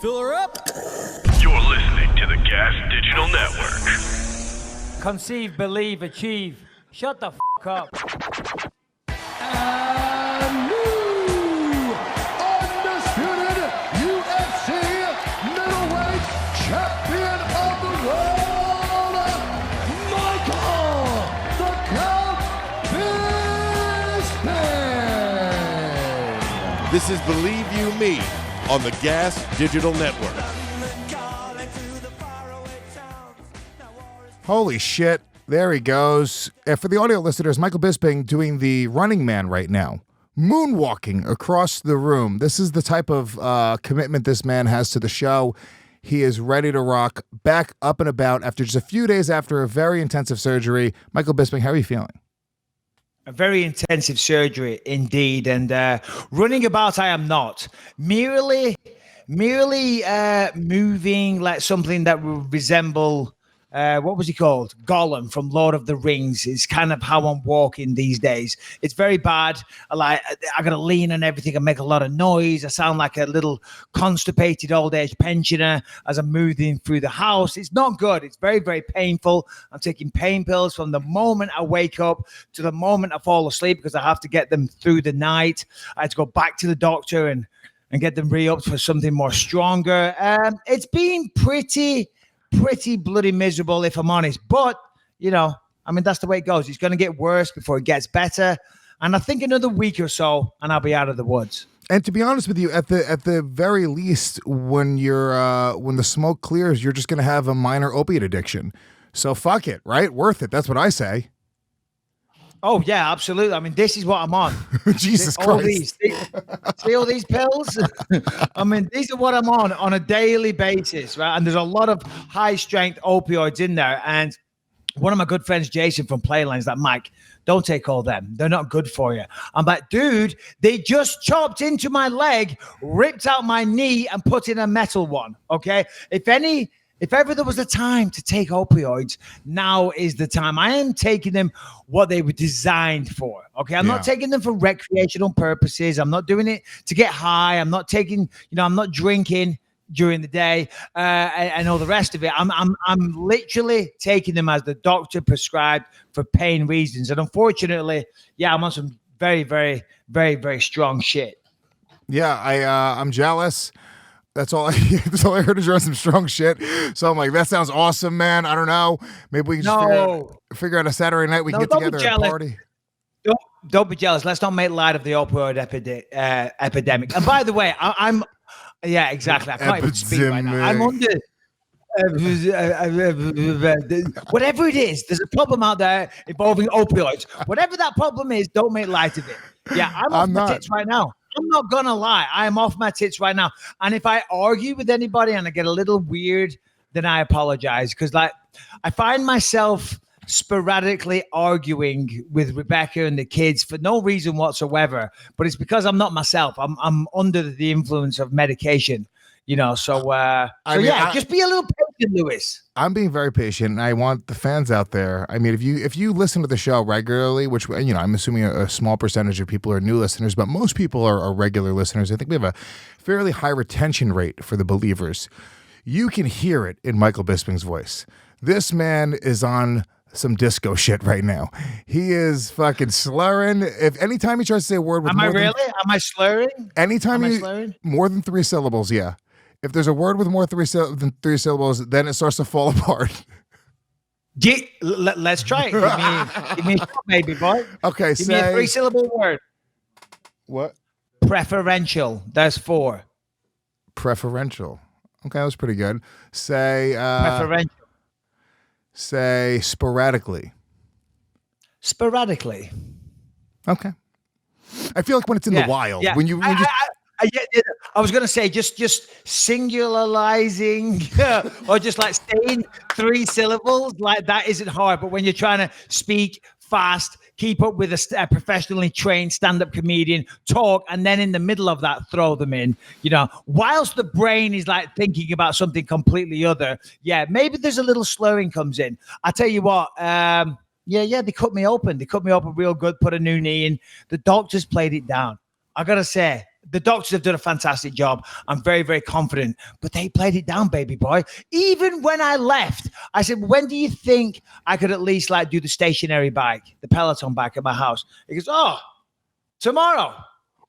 Fill her up. You're listening to the Gas Digital Network. Conceive, believe, achieve. Shut the f*** up. And new undisputed UFC middleweight champion of the world, Michael the Count Bisping. This is Believe You Me on the Gas Digital Network. Holy shit. There he goes. For the audio listeners, Michael Bisping doing the Running Man right now. Moonwalking across the room. This is the type of commitment this man has to the show. He is ready to rock, back up and about after just a few days after a very intensive surgery. Michael Bisping, how are you feeling? A very intensive surgery indeed. And running about, I am not. Merely moving like something that will resemble... what was he called? Gollum from Lord of the Rings is kind of how I'm walking these days. It's very bad. I got to lean on everything and make a lot of noise. I sound like a little constipated old age pensioner as I'm moving through the house. It's not good. It's very, very painful. I'm taking pain pills from the moment I wake up to the moment I fall asleep because I have to get them through the night. I had to go back to the doctor and get them re-upped for something more stronger. It's been pretty bloody miserable, if I'm honest. But, you know, I mean, that's the way it goes. It's going to get worse before it gets better. And I think another week or so, and I'll be out of the woods. And to be honest with you, at the very least, when when the smoke clears, you're just going to have a minor opiate addiction. So fuck it, right? Worth it. That's what I say. Oh, yeah, absolutely. I mean, this is what I'm on. Jesus Christ. See all these pills? I mean, these are what I'm on a daily basis, right? And there's a lot of high-strength opioids in there. And one of my good friends, Jason from Playline's like, Mike, don't take all them. They're not good for you. I'm like, dude, they just chopped into my leg, ripped out my knee, and put in a metal one, okay? If ever there was a time to take opioids, now is the time. I am taking them what they were designed for. Okay, I'm not taking them for recreational purposes. I'm not doing it to get high. I'm not taking, I'm not drinking during the day and all the rest of it. I'm literally taking them as the doctor prescribed for pain reasons. And unfortunately, I'm on some very, very, very, very strong shit. Yeah, I'm jealous. That's all I heard is you're on some strong shit. So I'm like, that sounds awesome, man. I don't know. Maybe we can just figure out a Saturday night we can get together and party. Don't be jealous. Let's not make light of the opioid epidemic. And by the way, I'm exactly. I can't even speak right now. I'm under whatever it is. There's a problem out there involving opioids. Whatever that problem is, don't make light of it. Yeah, I'm off my tits right now. I'm not going to lie. I am off my tits right now. And if I argue with anybody and I get a little weird, then I apologize. Because I find myself sporadically arguing with Rebecca and the kids for no reason whatsoever. But it's because I'm not myself. I'm under the influence of medication. Just be a little patient, Lewis. I'm being very patient, and I want the fans out there. I mean, if you listen to the show regularly, which I'm assuming a small percentage of people are new listeners, but most people are regular listeners. I think we have a fairly high retention rate for the believers. You can hear it in Michael Bisping's voice. This man is on some disco shit right now. He is fucking slurring. If anytime he tries to say a word with Am I slurring? Anytime more than 3 syllables, yeah. If there's a word with more than 3 syllables, then it starts to fall apart. Let's try it. Give me a shot, baby boy. Okay, give me a 3-syllable word. What? Preferential. That's 4. Preferential. Okay, that was pretty good. Say preferential. Say sporadically. Sporadically. Okay. I feel like when it's in the wild, when you I was going to say just singularizing or just like saying 3 syllables, like that isn't hard. But when you're trying to speak fast, keep up with a professionally trained stand-up comedian, talk, and then in the middle of that, throw them in, whilst the brain is like thinking about something completely other. Yeah, maybe there's a little slurring comes in. I tell you what, they cut me open. They cut me open real good, put a new knee in. The doctors played it down. I got to say, the doctors have done a fantastic job. I'm very, very confident, but they played it down, baby boy. Even when I left, I said, when do you think I could at least like do the stationary bike, the Peloton bike at my house? He goes, oh, tomorrow.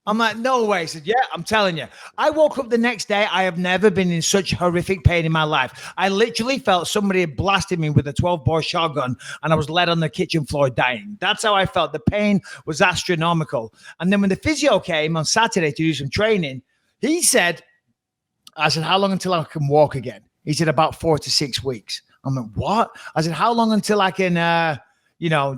I'm like, no way. He said, yeah, I'm telling you. I woke up the next day. I have never been in such horrific pain in my life. I literally felt somebody had blasted me with a 12-bore shotgun and I was led on the kitchen floor dying. That's how I felt. The pain was astronomical. And then when the physio came on Saturday to do some training, he said, I said, how long until I can walk again? He said, about 4 to 6 weeks. I'm like, what? I said, how long until I can,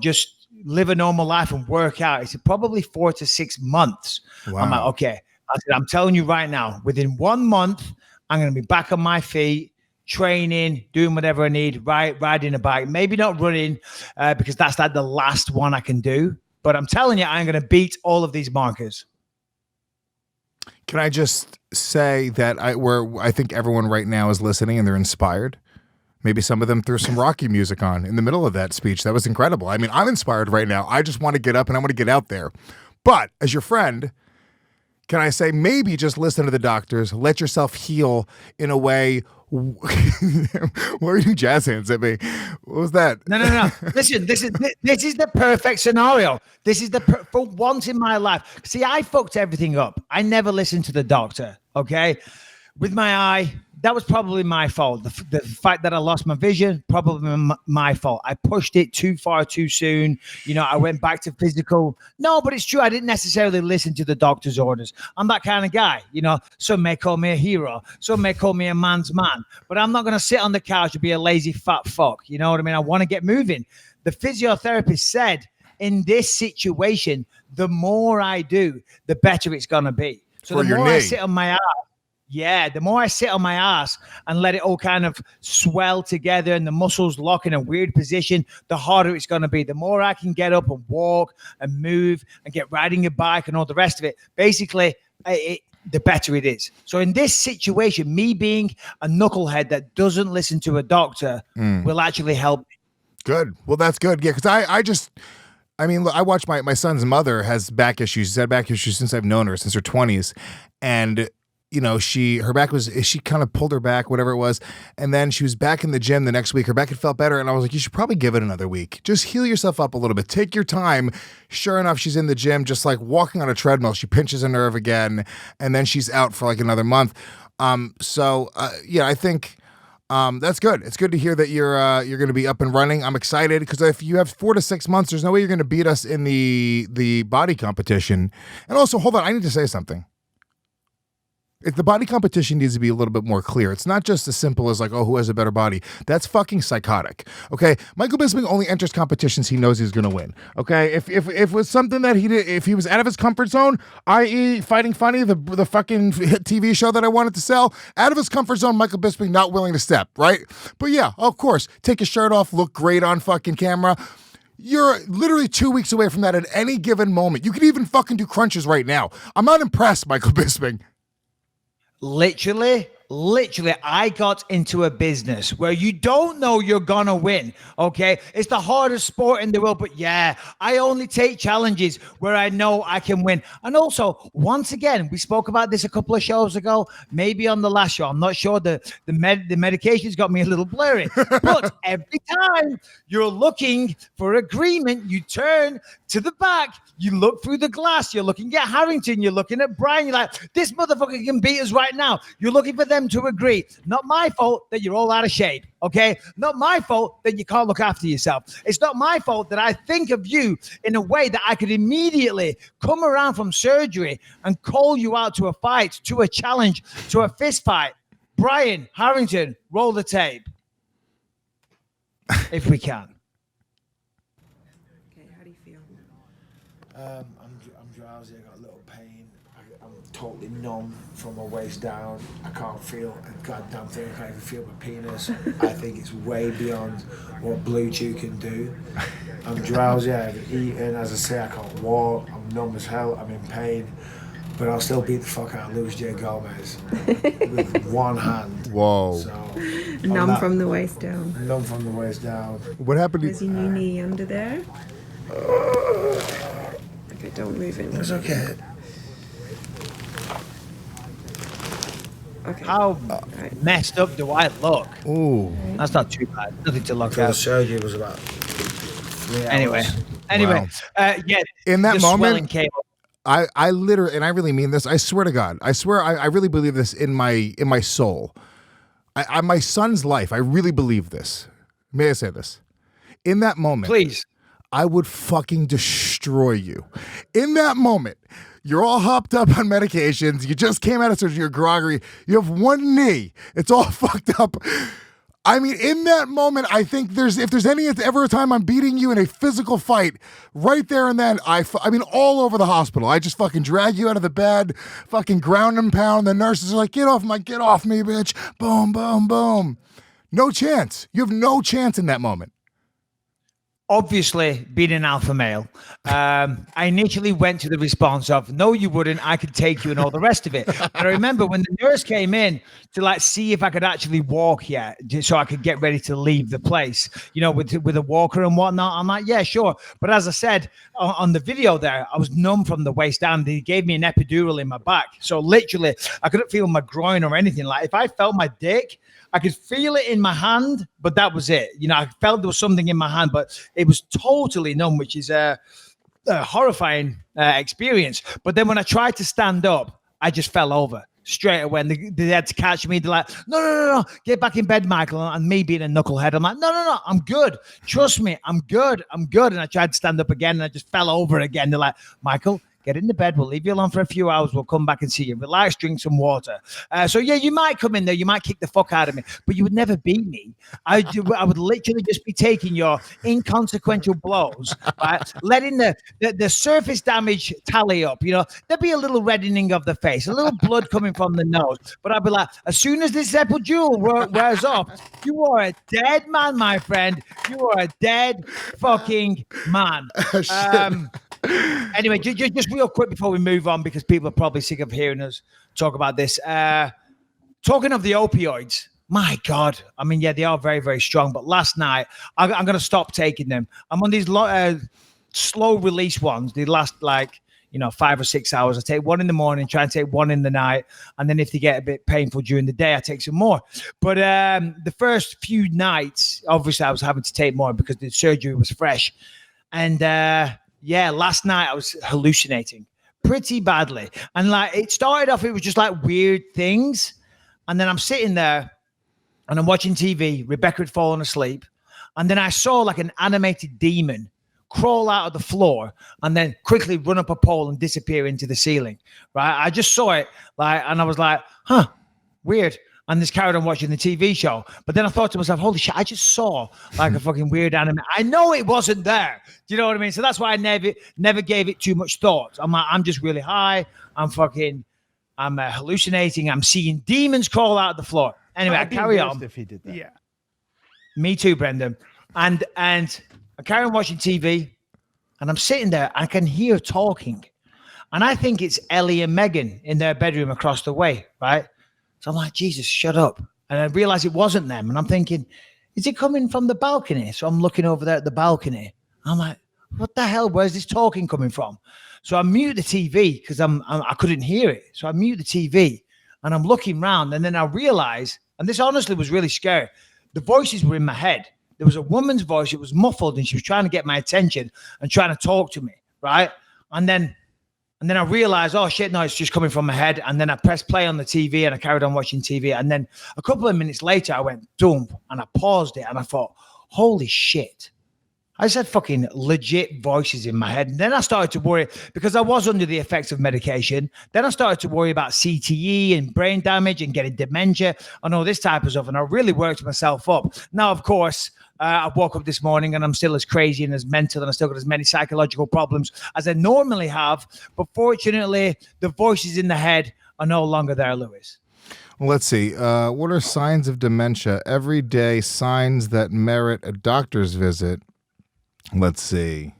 just live a normal life and work out? He said, probably 4 to 6 months. Wow. I'm like, okay. I said, I'm telling you right now, within 1 month, I'm going to be back on my feet, training, doing whatever I need, riding a bike, maybe not running because that's like the last one I can do. But I'm telling you, I'm going to beat all of these markers. Can I just say that I think everyone right now is listening and they're inspired? Maybe some of them threw some Rocky music on in the middle of that speech. That was incredible. I mean, I'm inspired right now. I just want to get up and I want to get out there. But as your friend, can I say maybe just listen to the doctors, let yourself heal in a way. What are you jazz hands at me? What was that? No. Listen, this is the perfect scenario. This is for once in my life. See, I fucked everything up. I never listened to the doctor. Okay, with my eye, that was probably my fault. The fact that I lost my vision, probably my fault. I pushed it too far too soon. I went back to physical. No, but it's true. I didn't necessarily listen to the doctor's orders. I'm that kind of guy. Some may call me a hero. Some may call me a man's man. But I'm not going to sit on the couch and be a lazy fat fuck. You know what I mean? I want to get moving. The physiotherapist said, in this situation, the more I do, the better it's going to be. So the more I sit on my ass, the more I sit on my ass and let it all kind of swell together and the muscles lock in a weird position, the harder it's going to be. The more I can get up and walk and move and get riding a bike and all the rest of it, basically, the better it is. So in this situation, me being a knucklehead that doesn't listen to a doctor will actually help me. Good. Well, that's good. Yeah, because I watched my son's mother has back issues. She's had back issues since I've known her, since her 20s. And her back she kind of pulled her back, whatever it was. And then she was back in the gym the next week. Her back had felt better. And I was like, you should probably give it another week. Just heal yourself up a little bit. Take your time. Sure enough, she's in the gym, just like walking on a treadmill. She pinches a nerve again. And then she's out for like another month. I think that's good. It's good to hear that you're going to be up and running. I'm excited because if you have 4 to 6 months, there's no way you're going to beat us in the body competition. And also, hold on, I need to say something. If the body competition needs to be a little bit more clear. It's not just as simple as like, oh, who has a better body? That's fucking psychotic. Okay, Michael Bisping only enters competitions he knows he's going to win. Okay, if it was something that he did, if he was out of his comfort zone, i.e., Fighting Funny, the fucking hit TV show that I wanted to sell, out of his comfort zone, Michael Bisping not willing to step, right? But yeah, of course, take your shirt off, look great on fucking camera. You're literally 2 weeks away from that at any given moment. You could even fucking do crunches right now. I'm not impressed, Michael Bisping. Literally, I got into a business where you don't know you're gonna win, okay? It's the hardest sport in the world, but yeah, I only take challenges where I know I can win. And also, once again, we spoke about this a couple of shows ago, maybe on the last show. I'm not sure. The medication's got me a little blurry. But every time you're looking for agreement, you turn to the back, you look through the glass, you're looking at Harrington, you're looking at Brian, you're like, this motherfucker can beat us right now. You're looking for them to agree. Not my fault that you're all out of shape, okay? Not my fault that you can't look after yourself. It's not my fault that I think of you in a way that I could immediately come around from surgery and call you out to a fight, to a challenge, to a fist fight. Brian, Harrington, roll the tape. If we can. Okay, how do you feel? I'm drowsy. I got a little pain. I'm totally numb from my waist down. I can't feel a goddamn thing. I can't even feel my penis. I think it's way beyond what Blue Chew can do. I'm drowsy. I haven't eaten. As I say, I can't walk. I'm numb as hell. I'm in pain. But I'll still beat the fuck out of Luis J. Gomez with one hand. Whoa. So, numb from the waist down. Numb from the waist down. What happened to you? Is your knee under there? Okay, don't move it. It's okay. Okay. How messed up do I look? Ooh. That's not too bad. Nothing to look So the at. surgery was about 3 hours. Anyway, yeah. In that the moment, swelling came up. I literally, and I really mean this. I swear to God, I swear, I really believe this in my soul. My son's life, I really believe this. May I say this? In that moment, Please. I would fucking destroy you. In that moment, you're all hopped up on medications. You just came out of surgery. You're groggy. You have one knee. It's all fucked up. I mean, in that moment, I think if there's ever a time I'm beating you in a physical fight, right there and then, I mean, all over the hospital. I just fucking drag you out of the bed, fucking ground and pound. The nurses are like, get off me, bitch. Boom, boom, boom. No chance. You have no chance in that moment. Obviously, being an alpha male, I initially went to the response of, no, you wouldn't. I could take you and all the rest of it. But I remember when the nurse came in to like see if I could actually walk yet, so I could get ready to leave the place, with a walker and whatnot. I'm like, yeah, sure. But as I said on the video there, I was numb from the waist down. They gave me an epidural in my back. So literally, I couldn't feel my groin or anything. Like if I felt my dick, I could feel it in my hand, but that was it. I felt there was something in my hand, but it was totally numb, which is a horrifying experience. But then when I tried to stand up, I just fell over straight away. And they had to catch me. They're like, no, get back in bed, Michael. And me being a knucklehead, I'm like, no, I'm good. Trust me, I'm good. And I tried to stand up again, and I just fell over again. They're like, Michael, get in the bed. We'll leave you alone for a few hours. We'll come back and see you. Relax, drink some water. So, yeah, you might come in there. You might kick the fuck out of me, but you would never beat me. I would literally just be taking your inconsequential blows, right? Letting the surface damage tally up. There'd be a little reddening of the face, a little blood coming from the nose. But I'd be like, as soon as this epidural wears off, you are a dead man, my friend. You are a dead fucking man. Anyway, just real quick before we move on, because people are probably sick of hearing us talk about this. Talking of the opioids, my God. I mean, yeah, they are very, very strong. But last night, I'm going to stop taking them. I'm on these slow release ones. They last 5 or 6 hours. I take one in the morning, try and take one in the night. And then if they get a bit painful during the day, I take some more. But the first few nights, obviously, I was having to take more because the surgery was fresh. And yeah, last night I was hallucinating pretty badly. And it started off, it was just like weird things. And then I'm sitting there and I'm watching TV. Rebecca had fallen asleep. And then I saw like an animated demon crawl out of the floor and then quickly run up a pole and disappear into the ceiling. Right. I just saw it and I was like, huh, weird. And just carried on watching the TV show. But then I thought to myself, holy shit, I just saw like a fucking weird anime. I know it wasn't there. Do you know what I mean? So that's why I never gave it too much thought. I'm just really high. I'm hallucinating. I'm seeing demons crawl out of the floor. Anyway, I carry on. If he did that. Yeah. Me too, Brendan. And I carry on watching TV and I'm sitting there. I can hear talking. And I think it's Ellie and Megan in their bedroom across the way, right? So I'm like, Jesus, shut up. And I realized it wasn't them. And I'm thinking, is it coming from the balcony? So I'm looking over there at the balcony. I'm like, what the hell? Where's this talking coming from? So I mute the TV because I couldn't hear it. So I mute the TV and I'm looking around. And then I realize, and this honestly was really scary, the voices were in my head. There was a woman's voice. It was muffled and she was trying to get my attention and trying to talk to me, right? And then I realized, oh shit, no, it's just coming from my head. And then I pressed play on the TV and I carried on watching TV. And then a couple of minutes later, I went dump and I paused it and I thought, holy shit. I just had fucking legit voices in my head. And then I started to worry because I was under the effects of medication. Then I started to worry about CTE and brain damage and getting dementia and all this type of stuff. And I really worked myself up. Now, of course, I woke up this morning and I'm still as crazy and as mental and I still got as many psychological problems as I normally have. But fortunately, the voices in the head are no longer there, Lewis. Well, let's see. What are signs of dementia? Everyday signs that merit a doctor's visit. Let's see.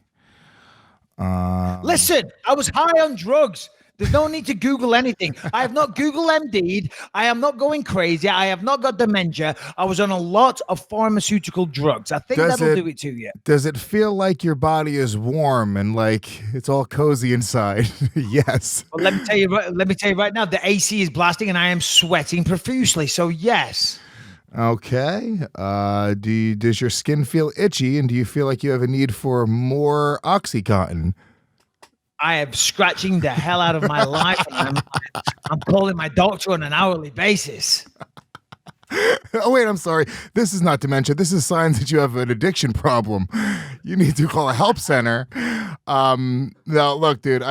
Listen, I was high on drugs. There's no need to Google anything. I have not Google MD'd. I am not going crazy. I have not got dementia. I was on a lot of pharmaceutical drugs. I think that'll do it to you. Does it feel like your body is warm and like it's all cozy inside? Yes. Well, let me tell you right now, the AC is blasting and I am sweating profusely. So yes. Okay. Does your skin feel itchy, and do you feel like you have a need for more OxyContin? I am scratching the hell out of my life. And I'm calling my doctor on an hourly basis. Oh, wait, I'm sorry. This is not dementia. This is signs that you have an addiction problem. You need to call a help center. No, look, dude.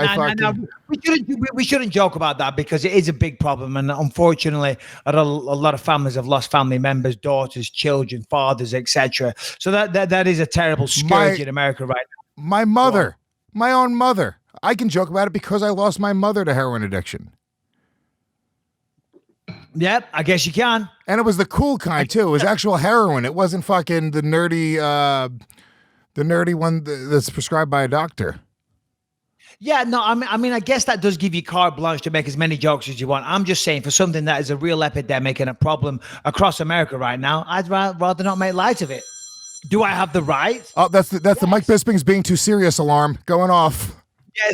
We shouldn't joke about that because it is a big problem. And unfortunately, a lot of families have lost family members, daughters, children, fathers, etc. So that is a terrible scourge in America right now. My mother, my own mother. I can joke about it because I lost my mother to heroin addiction. Yep, I guess you can. And it was the cool kind too. It was actual heroin. It wasn't fucking the nerdy one that's prescribed by a doctor. Yeah, no, I mean, I guess that does give you carte blanche to make as many jokes as you want. I'm just saying, for something that is a real epidemic and a problem across America right now, I'd rather not make light of it. Do I have the right? Oh, that's the Mike Bisping's being too serious alarm going off. Yeah,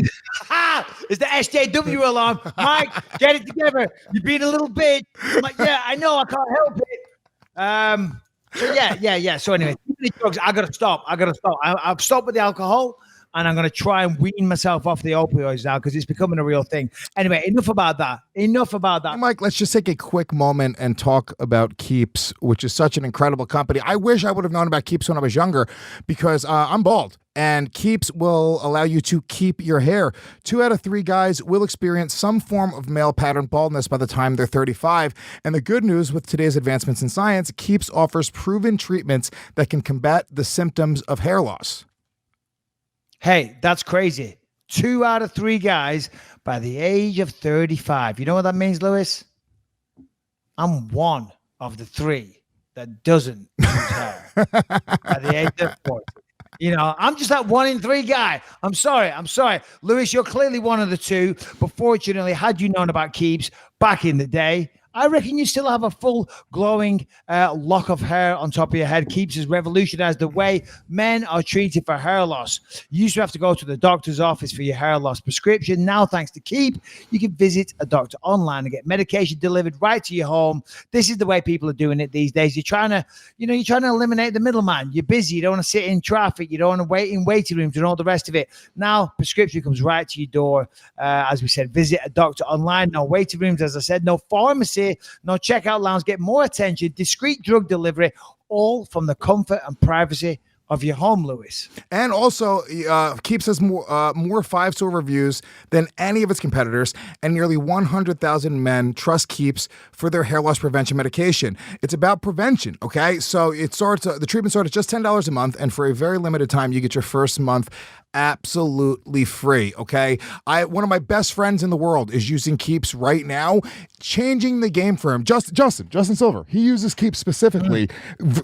it's the SJW alarm. Mike, get it together. You're being a little bitch. I'm like, yeah, I know, I can't help it. So yeah. So anyway, drugs. I gotta stop. I've stopped with the alcohol, and I'm gonna try and wean myself off the opioids now because it's becoming a real thing. Anyway, enough about that. Hey, Mike, let's just take a quick moment and talk about Keeps, which is such an incredible company. I wish I would have known about Keeps when I was younger because I'm bald. And Keeps will allow you to keep your hair. 2 out of 3 guys will experience some form of male pattern baldness by the time they're 35. And the good news with today's advancements in science, Keeps offers proven treatments that can combat the symptoms of hair loss. Hey, that's crazy. 2 out of 3 guys by the age of 35. You know what that means, Lewis? I'm one of the 3 that doesn't lose hair by the age of 40. You know, I'm just that 1 in 3 guy. I'm sorry. Lewis, you're clearly one of the 2. But fortunately, had you known about Keeps back in the day, I reckon you still have a full glowing lock of hair on top of your head. Keeps has revolutionized the way men are treated for hair loss. You used to have to go to the doctor's office for your hair loss prescription. Now, thanks to Keep, you can visit a doctor online and get medication delivered right to your home. This is the way people are doing it these days. You're trying to eliminate the middleman. You're busy. You don't want to sit in traffic. You don't want to wait in waiting rooms and all the rest of it. Now, prescription comes right to your door. As we said, visit a doctor online. No waiting rooms, as I said, no pharmacy. No checkout lounge, get more attention, discreet drug delivery, all from the comfort and privacy of your home, Lewis. And also, Keeps has more 5-star reviews than any of its competitors, and nearly 100,000 men trust Keeps for their hair loss prevention medication. It's about prevention, okay? So the treatment starts at just $10 a month, and for a very limited time, you get your first month absolutely free, okay? One of my best friends in the world is using Keeps right now, changing the game for him. Justin Silver, he uses Keeps specifically.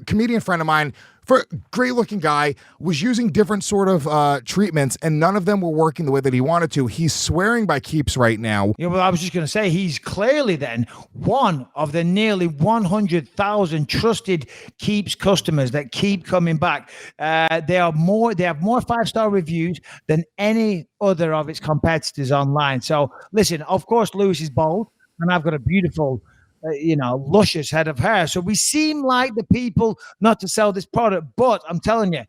Comedian friend of mine, for great looking guy, was using different sort of treatments, and none of them were working the way that he wanted to. He's swearing by Keeps right now. Yeah, well, I was just going to say, he's clearly then one of the nearly 100,000 trusted Keeps customers that keep coming back. They have more 5-star reviews than any other of its competitors online. So listen, of course, Lewis is bald, and I've got a beautiful luscious head of hair. So we seem like the people not to sell this product, but I'm telling you,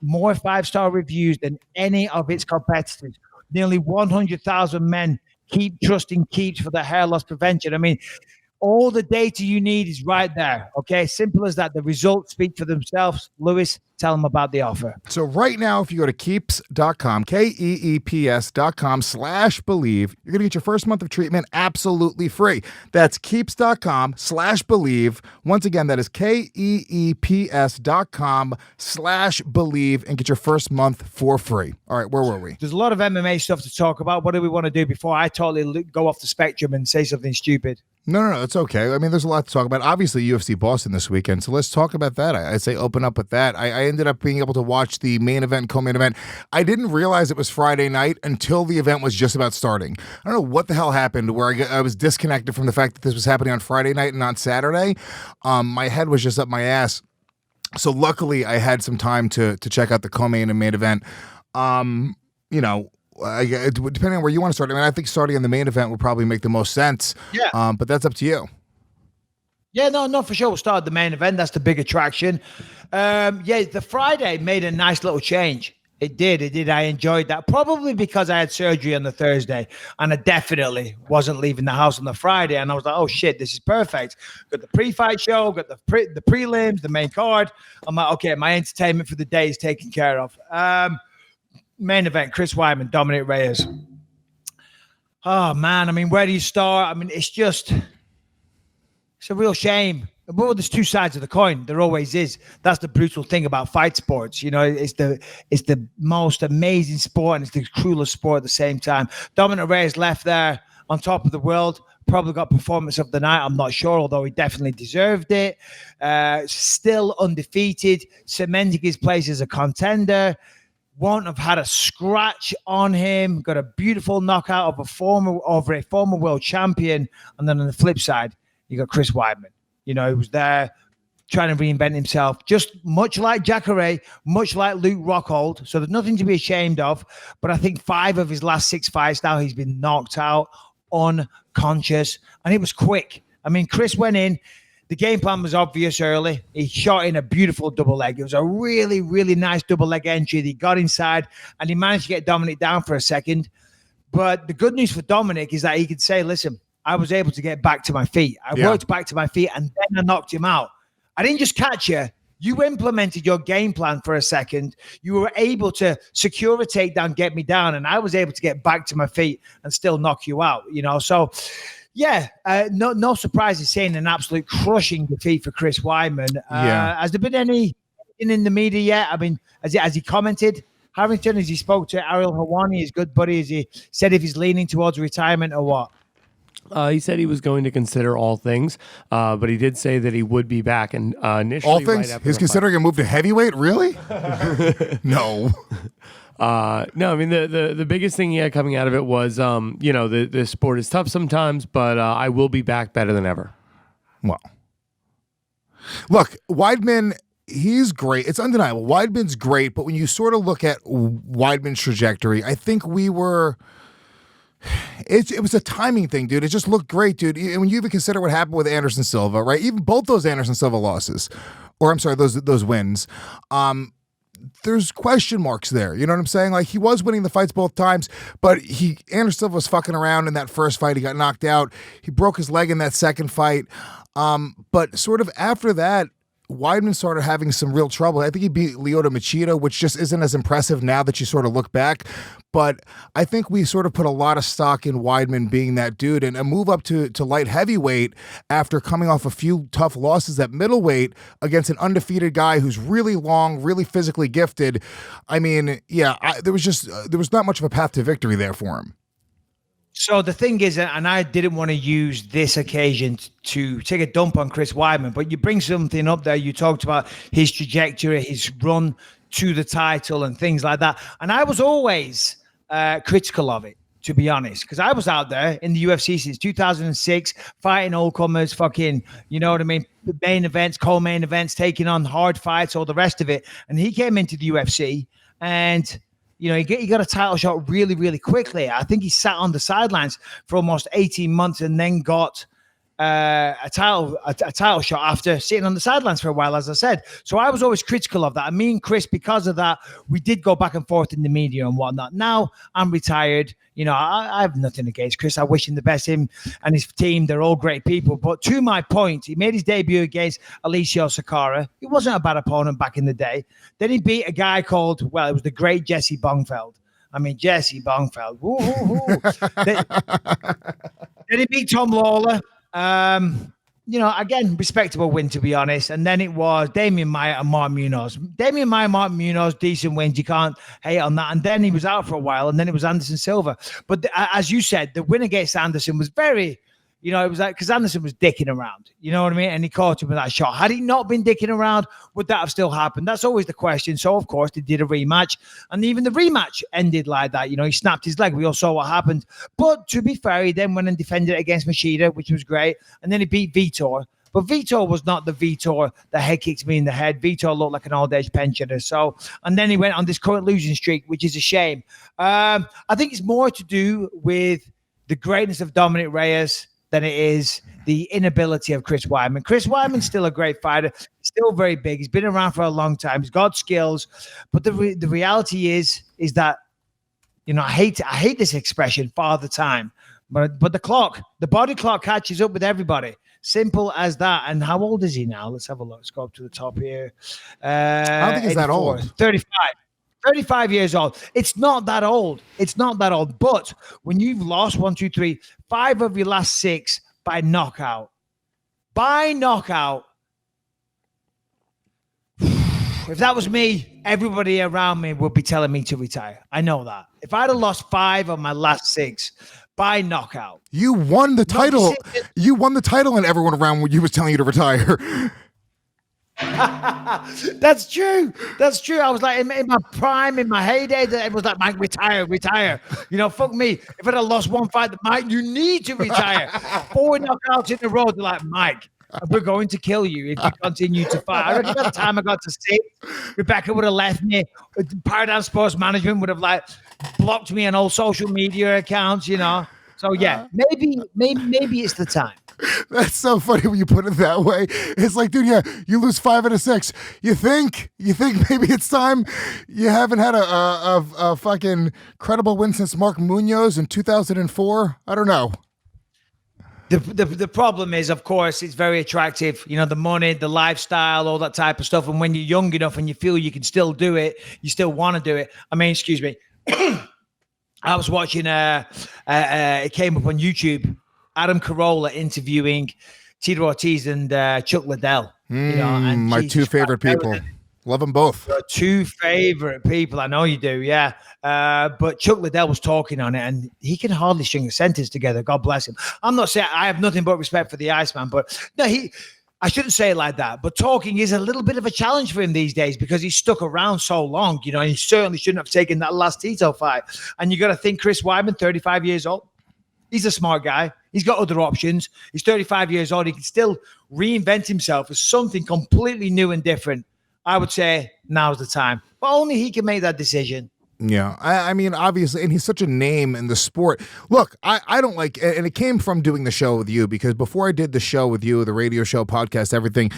more 5-star reviews than any of its competitors. Nearly 100,000 men keep trusting Keeps for their hair loss prevention. I mean, all the data you need is right there. Okay, simple as that. The results speak for themselves. Lewis, tell them about the offer. So right now, if you go to keeps.com, KEEPS.com/believe, you're going to get your first month of treatment absolutely free. That's keeps.com/believe. Once again, that is KEEPS.com/believe, and get your first month for free. All right, where were we? There's a lot of MMA stuff to talk about. What do we want to do before I totally go off the spectrum and say something stupid? No, it's okay. I mean, there's a lot to talk about. Obviously, UFC Boston this weekend, so let's talk about that. I'd say open up with that. I ended up being able to watch the main event, co-main event. I didn't realize it was Friday night until the event was just about starting. I don't know what the hell happened where I was disconnected from the fact that this was happening on Friday night and not Saturday. My head was just up my ass. So luckily, I had some time to check out the co-main and main event. Depending on where you want to start, I mean, I think starting on the main event would probably make the most sense. Yeah. But that's up to you. Yeah, no, for sure. We'll start at the main event. That's the big attraction. The Friday made a nice little change. It did. I enjoyed that. Probably because I had surgery on the Thursday, and I definitely wasn't leaving the house on the Friday. And I was like, oh, shit, this is perfect. Got the pre-fight show, got the prelims, the main card. I'm like, okay, my entertainment for the day is taken care of. Main event, Chris Weidman, Dominic Reyes. Oh, man. I mean, where do you start? I mean, it's a real shame. Well, there's two sides of the coin. There always is. That's the brutal thing about fight sports. You know, it's the most amazing sport and it's the cruelest sport at the same time. Dominic Reyes left there on top of the world. Probably got performance of the night. I'm not sure, although he definitely deserved it. Still undefeated, cementing his place as a contender. Won't have had a scratch on him. Got a beautiful knockout of a former world champion. And then on the flip side, you got Chris Weidman. You know, he was there trying to reinvent himself, just much like Jacare, much like Luke Rockhold. So there's nothing to be ashamed of. But I think 5 of his last 6 fights now, he's been knocked out, unconscious, and it was quick. I mean, Chris went in. The game plan was obvious early. He shot in a beautiful double leg. It was a really, really nice double leg entry. He got inside, and he managed to get Dominic down for a second. But the good news for Dominic is that he could say, listen, I was able to get back to my feet. I worked back to my feet, and then I knocked him out. I didn't just catch you. You implemented your game plan for a second. You were able to secure a takedown, get me down, and I was able to get back to my feet and still knock you out. You know, so yeah, no surprise in seeing an absolute crushing defeat for Chris Weidman. Has there been any in the media yet? I mean, has he commented? Harrington, has he spoke to Ariel Helwani, his good buddy? Has he said if he's leaning towards retirement or what? He said he was going to consider all things, but he did say that he would be back. And initially, all things? Right He's considering a move to heavyweight? Really? No. No, I mean, the biggest thing he had coming out of it was, the sport is tough sometimes, but I will be back better than ever. Well, look, Weidman, he's great. It's undeniable. Weidman's great, but when you sort of look at Weidman's trajectory, I think we were... It was a timing thing, dude. It just looked great, dude. And when you even consider what happened with Anderson Silva, right? Even both those Anderson Silva losses, or I'm sorry, those wins, there's question marks there. You know what I'm saying? Like, he was winning the fights both times, but Anderson Silva was fucking around in that first fight. He got knocked out. He broke his leg in that second fight. But sort of after that, Weidman started having some real trouble. I think he beat Lyoto Machida, which just isn't as impressive now that you sort of look back. But I think we sort of put a lot of stock in Weidman being that dude, and a move up to light heavyweight after coming off a few tough losses at middleweight against an undefeated guy who's really long, really physically gifted. I mean, there was not much of a path to victory there for him. So the thing is, and I didn't want to use this occasion to take a dump on Chris Weidman, but you bring something up there. You talked about his trajectory, his run to the title and things like that. And I was always critical of it, to be honest, because I was out there in the UFC since 2006, fighting all comers, fucking, you know what I mean? Main events, co-main events, taking on hard fights, all the rest of it. And he came into the UFC and... You know, he got a title shot really, really quickly. I think he sat on the sidelines for almost 18 months and then got a title shot after sitting on the sidelines for a while, as I said. So I was always critical of that. And me and Chris, because of that, we did go back and forth in the media and whatnot. Now I'm retired. You know, I have nothing against Chris. I wish him the best. Him and his team, they're all great people. But to my point, he made his debut against Alicia Sakara. He wasn't a bad opponent back in the day. Then he beat a guy called, well, it was the great Jesse Bongfeld. I mean, Jesse Bongfeld. Then he beat Tom Lawler. You know, again, respectable win, to be honest. And then it was Damian Maia and Martin Munoz. Damian Maia, Martin Munoz, decent wins. You can't hate on that. And then he was out for a while, and then it was Anderson Silva. But as you said, the win against Anderson was very, You know, it was like, because Anderson was dicking around, you know what I mean? And he caught him with that shot. Had he not been dicking around, would that have still happened? That's always the question. So, of course, they did a rematch. And even the rematch ended like that. You know, he snapped his leg. We all saw what happened. But to be fair, he then went and defended against Machida, which was great. And then he beat Vitor. But Vitor was not the Vitor that head kicks me in the head. Vitor looked like an old-age pensioner. So, and then he went on this current losing streak, which is a shame. I think it's more to do with the greatness of Dominic Reyes than it is the inability of Chris Weidman. Chris Weidman's still a great fighter, still very big. He's been around for a long time. He's got skills, but the reality is that, you know, I hate this expression, father time, but the body clock catches up with everybody. Simple as that. And how old is he now? Let's have a look. Let's go up to the top here. I don't think he's that old. 35 years old. It's not that old. It's not that old. But when you've lost 1, 2, 3, 5 of your last 6 by knockout, if that was me, everybody around me would be telling me to retire. I know that. If I'd have lost 5 of my last 6 by knockout. You won the title. You won the title, and everyone around you was telling you to retire. That's true. I was like in my prime, in my heyday, that it was like, Mike, retire. You know, fuck me. If I'd have lost one fight, Mike, you need to retire. 4 knockouts in a row. They're like, Mike, we're going to kill you if you continue to fight. I reckon by the time I got to 6, Rebecca would have left me. Paradigm Sports Management would have like blocked me on all social media accounts, you know. So yeah, maybe it's the time. That's so funny when you put it that way. It's like, dude, yeah, you lose 5 out of 6. You think maybe it's time? You haven't had a fucking credible win since Mark Munoz in 2004? I don't know. The problem is, of course, it's very attractive. You know, the money, the lifestyle, all that type of stuff. And when you're young enough and you feel you can still do it, you still want to do it. I mean, excuse me. I was watching, it came up on YouTube, Adam Carolla interviewing Tito Ortiz and Chuck Liddell. You know, and my 2 favorite people. Love them both. Your 2 favorite people. I know you do, yeah. But Chuck Liddell was talking on it, and he can hardly string a sentence together. God bless him. I'm not saying I have nothing but respect for the Iceman, but no, I shouldn't say it like that. But talking is a little bit of a challenge for him these days because he's stuck around so long. You know, and he certainly shouldn't have taken that last Tito fight. And you got to think Chris Weidman, 35 years old. He's a smart guy. He's got other options. He's 35 years old. He can still reinvent himself as something completely new and different. I would say now's the time. But only he can make that decision. Yeah, I mean, obviously, and he's such a name in the sport. Look, I don't like, and it came from doing the show with you, because before I did the show with you, the radio show, podcast, everything,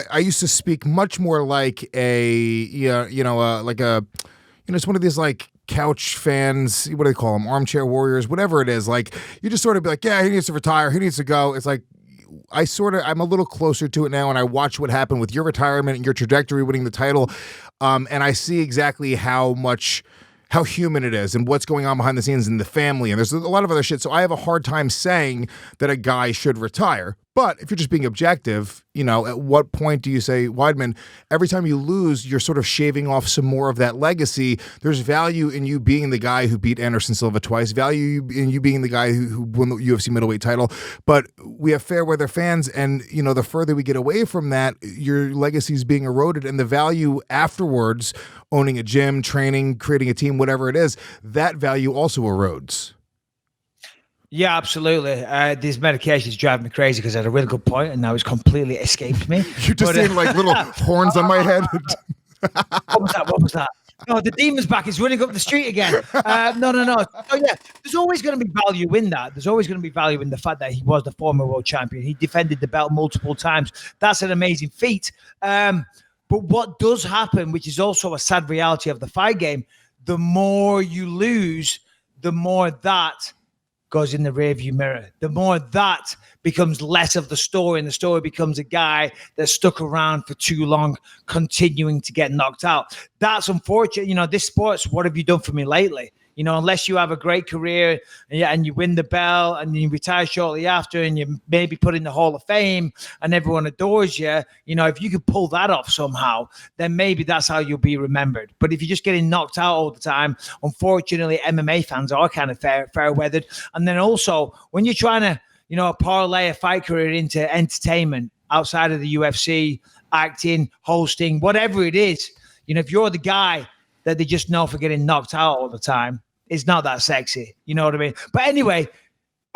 I used to speak much more like it's one of these like couch fans, what do they call them, armchair warriors, whatever it is. Like, you just sort of be like, yeah, he needs to retire, he needs to go. It's like, I'm a little closer to it now, and I watch what happened with your retirement and your trajectory winning the title, and I see exactly how human it is and what's going on behind the scenes in the family, and there's a lot of other shit. So I have a hard time saying that a guy should retire. But if you're just being objective, you know, at what point do you say, Weidman, every time you lose, you're sort of shaving off some more of that legacy. There's value in you being the guy who beat Anderson Silva twice, value in you being the guy who won the UFC middleweight title. But we have fair weather fans, and, you know, the further we get away from that, your legacy is being eroded, and the value afterwards, owning a gym, training, creating a team, whatever it is, that value also erodes. Yeah, absolutely. These medications drive me crazy because I had a really good point and now it's completely escaped me. You're just saying like little horns on my head. What was that? No, the demon's back. He's running up the street again. No. So yeah, there's always going to be value in that. There's always going to be value in the fact that he was the former world champion. He defended the belt multiple times. That's an amazing feat. But what does happen, which is also a sad reality of the fight game, the more you lose, the more that goes in the rearview mirror. The more that becomes less of the story, and the story becomes a guy that's stuck around for too long, continuing to get knocked out. That's unfortunate. You know, this sport's what have you done for me lately? You know, unless you have a great career and you win the belt and you retire shortly after and you maybe put in the Hall of Fame and everyone adores you, you know, if you could pull that off somehow, then maybe that's how you'll be remembered. But if you're just getting knocked out all the time, unfortunately, MMA fans are kind of fair weathered. And then also when you're trying to, parlay a fight career into entertainment outside of the UFC, acting, hosting, whatever it is. If you're the guy that they just know for getting knocked out all the time, it's not that sexy. You know what I mean? But anyway,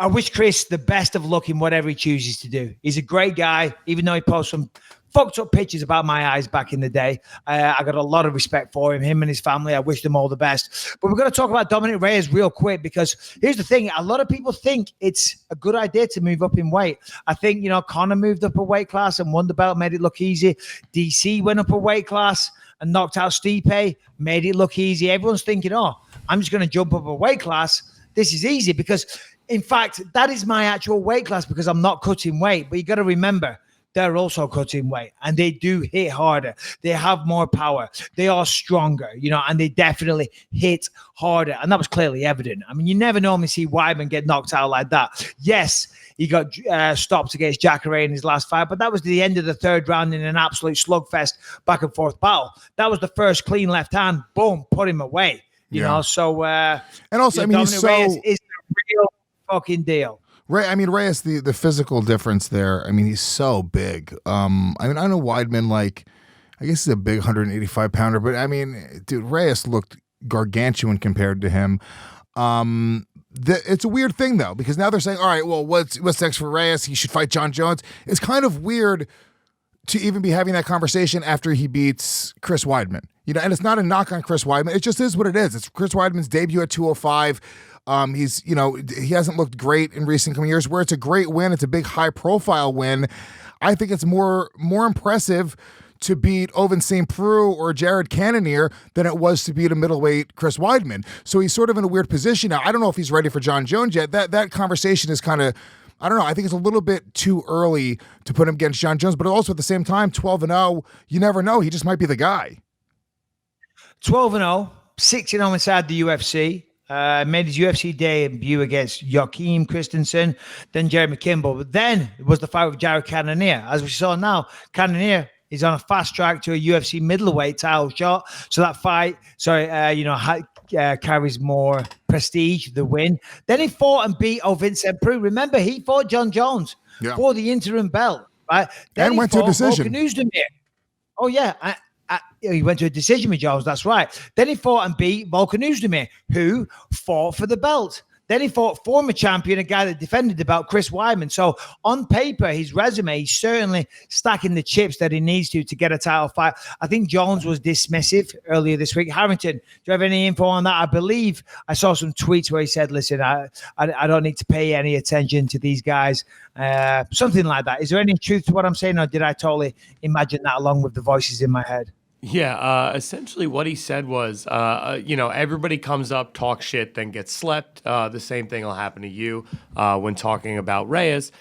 I wish Chris the best of luck in whatever he chooses to do. He's a great guy, even though he posts some fucked up pictures about my eyes back in the day. I got a lot of respect for him and his family. I wish them all the best. But we're going to talk about Dominic Reyes real quick, because here's the thing. A lot of people think it's a good idea to move up in weight. I think, Conor moved up a weight class and won the belt, made it look easy. DC went up a weight class and knocked out Stipe, made it look easy. Everyone's thinking, I'm just going to jump up a weight class. This is easy, because in fact, that is my actual weight class, because I'm not cutting weight. But you got to remember, they're also cutting weight, and they do hit harder. They have more power. They are stronger, and they definitely hit harder. And that was clearly evident. I mean, you never normally see Weidman get knocked out like that. Yes, he got stopped against Jacare in his last fight, but that was the end of the third round in an absolute slugfest back and forth battle. That was the first clean left hand. Boom, put him away. You know, so and also, I mean, he's Reyes is the real fucking deal. Right, I mean, Reyes, the physical difference there. I mean, he's so big. I know Weidman, I guess he's a big 185 pounder, but I mean, dude, Reyes looked gargantuan compared to him. It's a weird thing though, because now they're saying, all right, well, what's next for Reyes? He should fight John Jones. It's kind of weird to even be having that conversation after he beats Chris Weidman. And it's not a knock on Chris Weidman. It just is what it is. It's Chris Weidman's debut at 205. He's, he hasn't looked great in recent years. Where it's a great win, it's a big high-profile win. I think it's more impressive to beat Ovince St. Preux or Jared Cannonier than it was to beat a middleweight Chris Weidman. So he's sort of in a weird position now. I don't know if he's ready for John Jones yet. That conversation is kind of, I don't know. I think it's a little bit too early to put him against John Jones, but also at the same time, 12-0, you never know. He just might be the guy. 12-0, 6-0 inside the UFC. Made his UFC debut against Joachim Christensen, then Jeremy Kimball. But then it was the fight with Jared Cannonier. As we saw now, Cannonier is on a fast track to a UFC middleweight title shot. So that fight, carries more prestige, the win. Then he fought and beat Ovince St. Preux. Remember, he fought John Jones for the interim belt, right? Then and went to a decision. Oh, yeah. He went to a decision with Jones, that's right. Then he fought and beat Volkan Oezdemir, who fought for the belt. Then he fought former champion, a guy that defended the belt, Chris Weidman. So on paper, his resume, he's certainly stacking the chips that he needs to get a title fight. I think Jones was dismissive earlier this week. Harrington, do you have any info on that? I believe I saw some tweets where he said, listen, I don't need to pay any attention to these guys. Something like that. Is there any truth to what I'm saying, or did I totally imagine that along with the voices in my head? Yeah, essentially what he said was, everybody comes up, talks shit, then gets slept. The same thing will happen to you when talking about Reyes.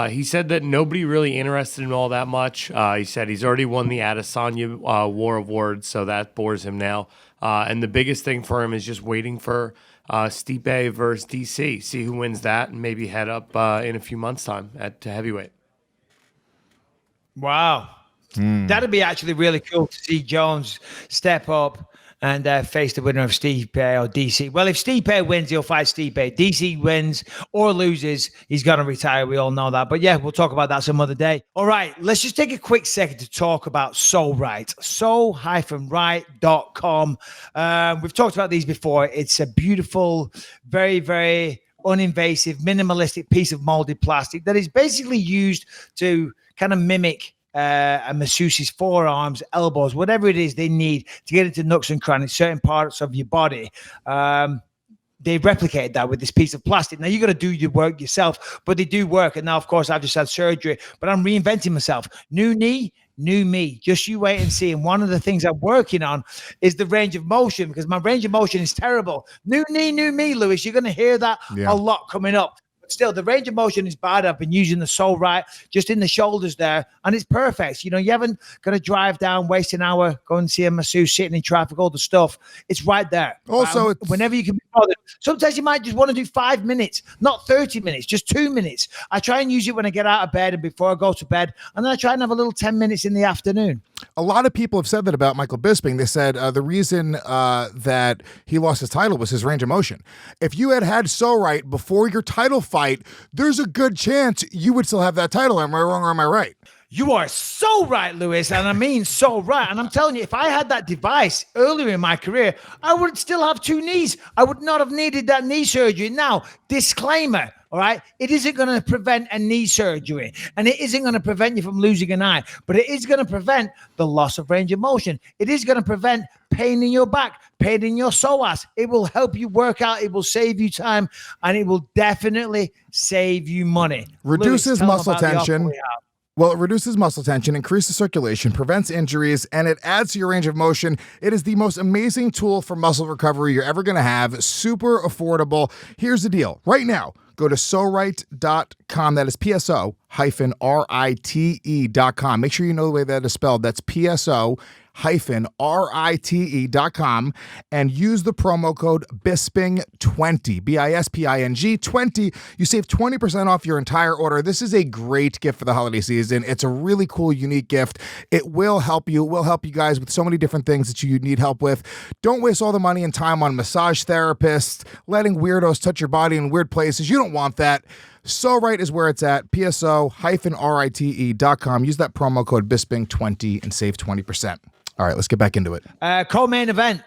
He said that nobody really interested in all that much. He said he's already won the Adesanya War of Words, so that bores him now. And the biggest thing for him is just waiting for Stipe versus DC, see who wins that, and maybe head up in a few months' time to heavyweight. Wow. That'd be actually really cool to see Jones step up and face the winner of Stipe or DC. Well, if Stipe wins, he'll fight Stipe. DC wins or loses, he's going to retire. We all know that. But yeah, we'll talk about that some other day. All right, let's just take a quick second to talk about So-Right. So-Right.com. We've talked about these before. It's a beautiful, very, very uninvasive, minimalistic piece of molded plastic that is basically used to kind of mimic a masseuse's forearms, elbows, whatever it is they need to get into nooks and crannies, certain parts of your body. They replicate that with this piece of plastic. Now, you got to do your work yourself, but they do work. And now, of course, I've just had surgery, but I'm reinventing myself. New knee, new me. Just you wait and see. And one of the things I'm working on is the range of motion, because my range of motion is terrible. New knee, new me, Lewis. You're going to hear that a lot coming up. Still, the range of motion is bad. I've been using the So-Right just in the shoulders there, and it's perfect. You haven't got to drive down, waste an hour, go and see a masseuse, sitting in traffic, all the stuff. It's right there. Also, whenever you can be bothered. Sometimes you might just want to do 5 minutes, not 30 minutes, just 2 minutes. I try and use it when I get out of bed and before I go to bed, and then I try and have a little 10 minutes in the afternoon. A lot of people have said that about Michael Bisping. They said the reason that he lost his title was his range of motion. If you had So-Right before your title fight, fight, there's a good chance you would still have that title. Am I wrong or am I right? You are so right, Lewis, and I mean so right. And I'm telling you, if I had that device earlier in my career, I would still have 2 knees. I would not have needed that knee surgery. Now, disclaimer, all right? It isn't going to prevent a knee surgery, and it isn't going to prevent you from losing an eye, but it is going to prevent the loss of range of motion. It is going to prevent pain in your back, pain in your psoas. It will help you work out. It will save you time, and it will definitely save you money. Reduces Lewis, muscle tension. Well, it reduces muscle tension, increases circulation, prevents injuries, and it adds to your range of motion. It is the most amazing tool for muscle recovery you're ever going to have. Super affordable. Here's the deal. Right now, go to sorite.com. That is PSO-RITE.com. Make sure you know the way that is spelled. That's PSO-RITE.com and use the promo code BISPING20, BISPING 20. You save 20% off your entire order. This is a great gift for the holiday season. It's a really cool, unique gift. It will help you. It will help you guys with so many different things that you need help with. Don't waste all the money and time on massage therapists, letting weirdos touch your body in weird places. You don't want that. So Right is where it's at, PSO-RITE.com. Use that promo code BISPING20 and save 20%. All right, let's get back into it. Co-main event.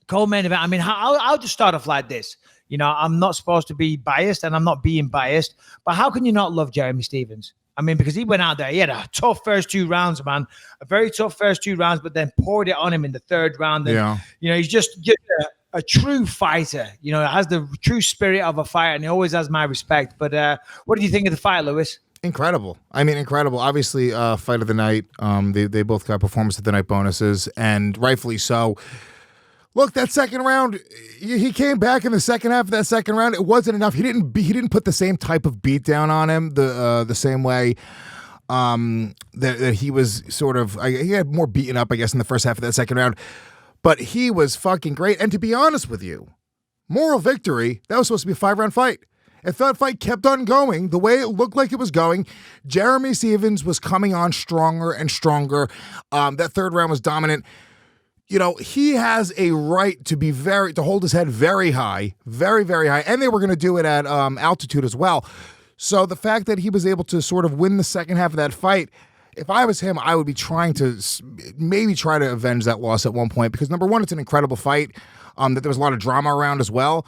I mean, I'll just start off like this. You know, I'm not supposed to be biased, and I'm not being biased, but how can you not love Jeremy Stephens? I mean, because he went out there, he had a tough first 2 rounds, man. A very tough first 2 rounds, but then poured it on him in the 3rd round. And, you know, he's just a true fighter. You know, has the true spirit of a fighter, and he always has my respect. But what did you think of the fight, Lewis? Incredible. I mean, incredible. Obviously, fight of the night. They both got performance of the night bonuses, and rightfully so. Look, that second round, he came back in the second half of that second round. It wasn't enough. He didn't put the same type of beat down on him the same way that he was sort of. He had more beaten up, I guess, in the first half of that second round. But he was fucking great. And to be honest with you, moral victory. That was supposed to be a 5-round fight. If that fight kept on going the way it looked like it was going, Jeremy Stephens was coming on stronger and stronger. That 3rd round was dominant. You know, he has a right to hold his head very high, very, very high. And they were going to do it at altitude as well. So the fact that he was able to sort of win the second half of that fight, if I was him, I would be trying to maybe try to avenge that loss at one point, because number one, it's an incredible fight that there was a lot of drama around as well.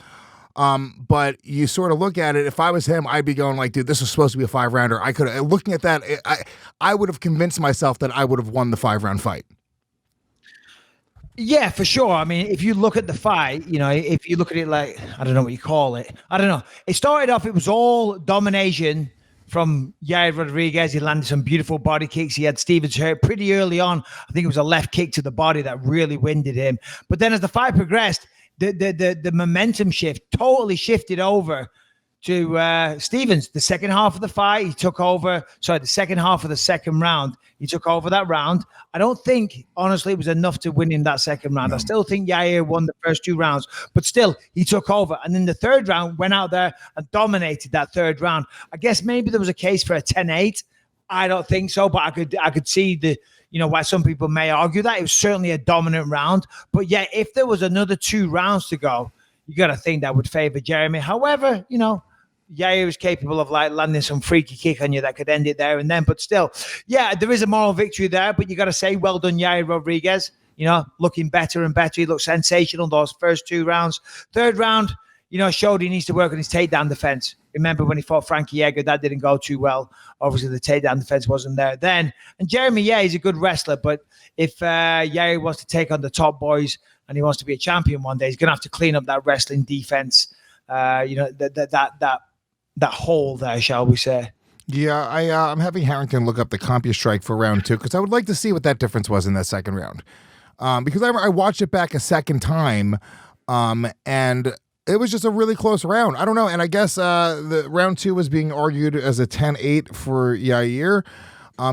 But you sort of look at it, if I was him, I'd be going like, dude, this was supposed to be a 5-rounder. I could have, looking at that, I would have convinced myself that I would have won the 5-round fight. Yeah, for sure. I mean, if you look at the fight, you know, if you look at it like, I don't know what you call it. I don't know. It started off, it was all domination from Yair Rodriguez. He landed some beautiful body kicks. He had Stephens hurt pretty early on. I think it was a left kick to the body that really winded him. But then as the fight progressed, the momentum shift totally shifted over to Stephens. The second half of the fight, he took over. Sorry, the second half of the second round, he took over that round. I don't think, honestly, it was enough to win in that second round. I still think Yair won the first 2 rounds, but still, he took over. And then the 3rd round, went out there and dominated that 3rd round. I guess maybe there was a case for a 10-8. I don't think so, but I could see the, you know, why some people may argue that. It was certainly a dominant round. But yeah, if there was another 2 rounds to go, you got to think that would favor Jeremy. However, you know, Yair was capable of like landing some freaky kick on you that could end it there and then. But still, yeah, there is a moral victory there. But you got to say, well done, Yair Rodriguez. You know, looking better and better. He looked sensational those first 2 rounds. 3rd round, you know, showed he needs to work on his takedown defense. Remember when he fought Frankie Edgar, that didn't go too well. Obviously, the takedown defense wasn't there then. And Jeremy, yeah, he's a good wrestler. But if Yair wants to take on the top boys and he wants to be a champion one day, he's going to have to clean up that wrestling defense. You know, that hole there, shall we say. Yeah, I'm having Harrington look up the CompuStrike for round 2 because I would like to see what that difference was in that second round. Because I watched it back a second time, and it was just a really close round. I don't know, and I guess the round 2 was being argued as a 10-8 for Yair.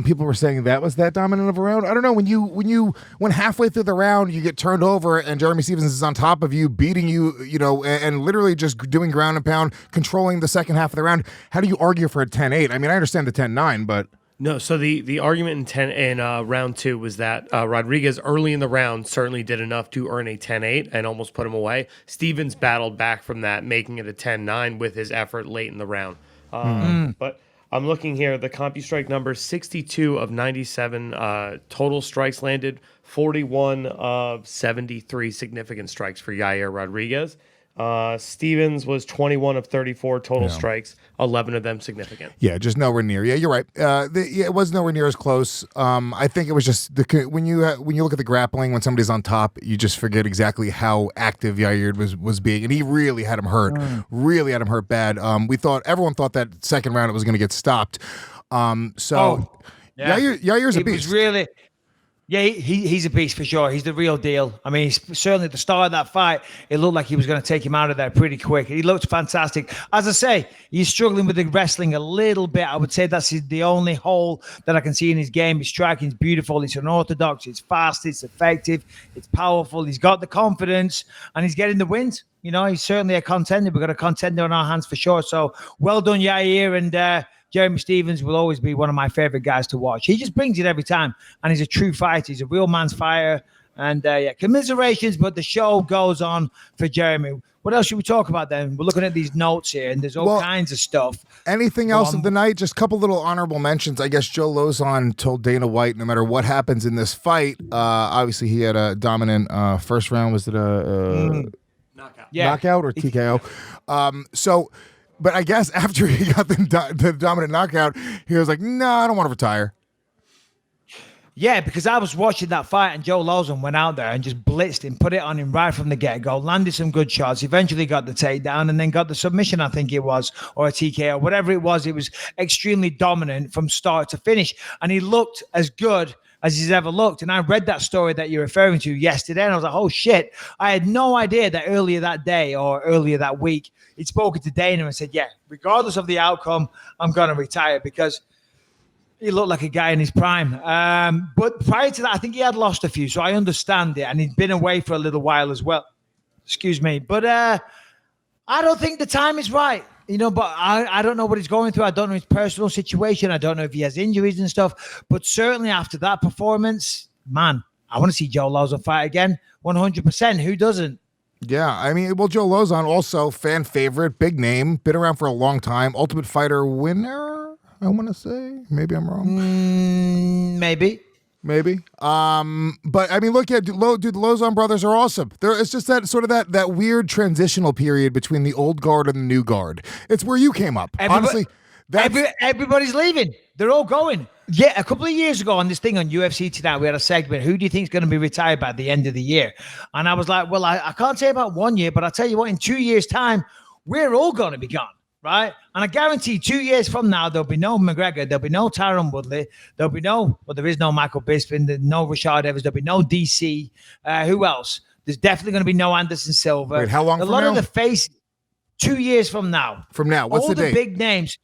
People were saying that was that dominant of a round. I don't know. When halfway through the round you get turned over and Jeremy Stephens is on top of you, beating you, you know, and literally just doing ground and pound, controlling the second half of the round. How do you argue for a 10-8? I mean, I understand the 10-9, but No, so the argument in round 2 was that Rodriguez early in the round certainly did enough to earn a 10-8 and almost put him away. Stevens battled back from that, making it a 10-9 with his effort late in the round. But I'm looking here. The CompuStrike number, 62 of 97 total strikes landed, 41 of 73 significant strikes for Yair Rodriguez. Stevens was 21 of 34 total strikes, 11 of them significant. Yeah, just nowhere near. Yeah, you're right. It was nowhere near as close. I think it was just when you look at the grappling, when somebody's on top, you just forget exactly how active Yair was being, and he really had him hurt. Really had him hurt bad. Everyone thought that second round it was going to get stopped. Yair's a beast. Was really. Yeah, he's a beast for sure. He's the real deal. I mean, certainly at the start of that fight, it looked like he was going to take him out of there pretty quick. He looked fantastic. As I say, he's struggling with the wrestling a little bit. I would say that's the only hole that I can see in his game. His striking is beautiful. It's unorthodox. It's fast. It's effective. It's powerful. He's got the confidence, and he's getting the wins. You know, he's certainly a contender. We've got a contender on our hands for sure. So well done, Yair, and Jeremy Stevens will always be one of my favorite guys to watch. He just brings it every time, and he's a true fighter. He's a real man's fighter. And commiserations, but the show goes on for Jeremy. What else should we talk about then? We're looking at these notes here, and there's all kinds of stuff. Anything else of the night? Just a couple little honorable mentions. I guess Joe Lauzon told Dana White, no matter what happens in this fight, obviously he had a dominant first round. Was it a knockout or TKO? But I guess after he got the dominant knockout, he was like, no, I don't want to retire. Yeah, because I was watching that fight, and Joe Lauzon went out there and just blitzed him, put it on him right from the get-go, landed some good shots, eventually got the takedown, and then got the submission, I think it was, or a TKO, whatever it was. It was extremely dominant from start to finish, and he looked as good as he's ever looked. And I read that story that you're referring to yesterday, and I was like, oh shit, I had no idea that earlier that day or earlier that week, he'd spoken to Dana and said, yeah, regardless of the outcome, I'm going to retire, because he looked like a guy in his prime. But prior to that, I think he had lost a few, so I understand it. And he'd been away for a little while as well. Excuse me. But I don't think the time is right. You know, but I don't know what he's going through. I don't know his personal situation. I don't know if he has injuries and stuff. But certainly after that performance, man, I want to see Joe Lauzon fight again. 100%. Who doesn't? Yeah, I mean, well, Joe Lauzon also fan favorite, big name, been around for a long time, Ultimate Fighter winner, I want to say. Maybe I'm wrong. Maybe. But I mean, look at dude, the Lauzon brothers are awesome. It's just that sort of that weird transitional period between the old guard and the new guard. It's where you came up. Honestly, everybody's leaving. They're all going. Yeah, a couple of years ago on this thing on UFC Tonight, we had a segment, who do you think is going to be retired by the end of the year? And I was like, well, I can't say about 1 year, but I'll tell you what, in 2 years' time, we're all going to be gone. Right? And I guarantee 2 years from now, there'll be no Mcgregor, there'll be no Tyron Woodley, there is no Michael Bisping, there's no Rashad Evans, there'll be no DC. Who else? There's definitely going to be no Anderson Silva. Wait, how long from now? A lot of the face, 2 years from now. From now, what's the date? All the big names.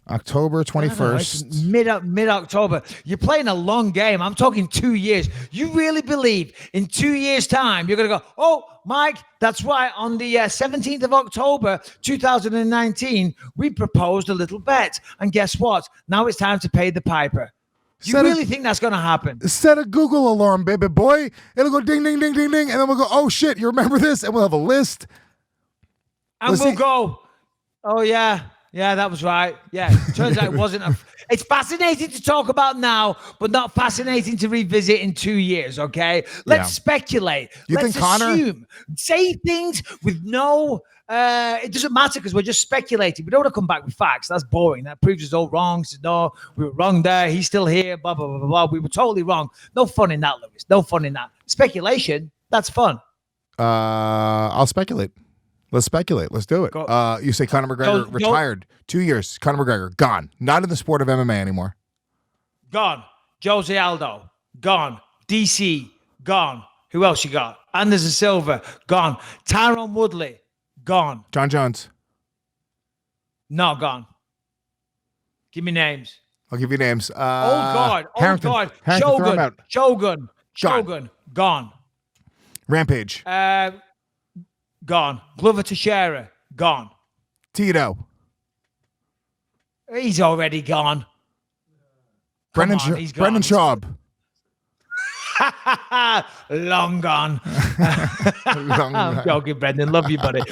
October 21st. Mid-October. You're playing a long game. I'm talking 2 years. You really believe in 2 years' time you're going to go, oh, Mike, that's right. On the 17th of October, 2019, we proposed a little bet. And guess what? Now it's time to pay the piper. You really think that's going to happen? Set a Google alarm, baby boy. It'll go ding, ding, ding, ding, ding. And then we'll go, oh, shit, you remember this? And we'll have a list. And we'll go, oh, yeah. Yeah, that was right. Yeah, turns out it wasn't. It's fascinating to talk about now, but not fascinating to revisit in 2 years, okay? Let's speculate. Let's assume. Say things with no... it doesn't matter because we're just speculating. We don't want to come back with facts. That's boring. That proves us all wrong. Says, no, we were wrong there. He's still here, blah, blah, blah, blah, blah. We were totally wrong. No fun in that, Lewis. No fun in that. Speculation, that's fun. I'll speculate. Let's speculate. Let's do it. You say Conor McGregor retired. 2 years. Conor McGregor, gone. Not in the sport of MMA anymore. Gone. Jose Aldo, gone. DC, gone. Who else you got? Anderson Silva, gone. Tyron Woodley, gone. John Jones. Not gone. Give me names. I'll give you names. God. Shogun, gone. Rampage. Gone. Glover Teixeira, gone. Tito. He's already gone. Come Brendan, on, he's gone. Brendan Schaub. Long gone. Long I'm gone. joking, Brendan. Love you, buddy.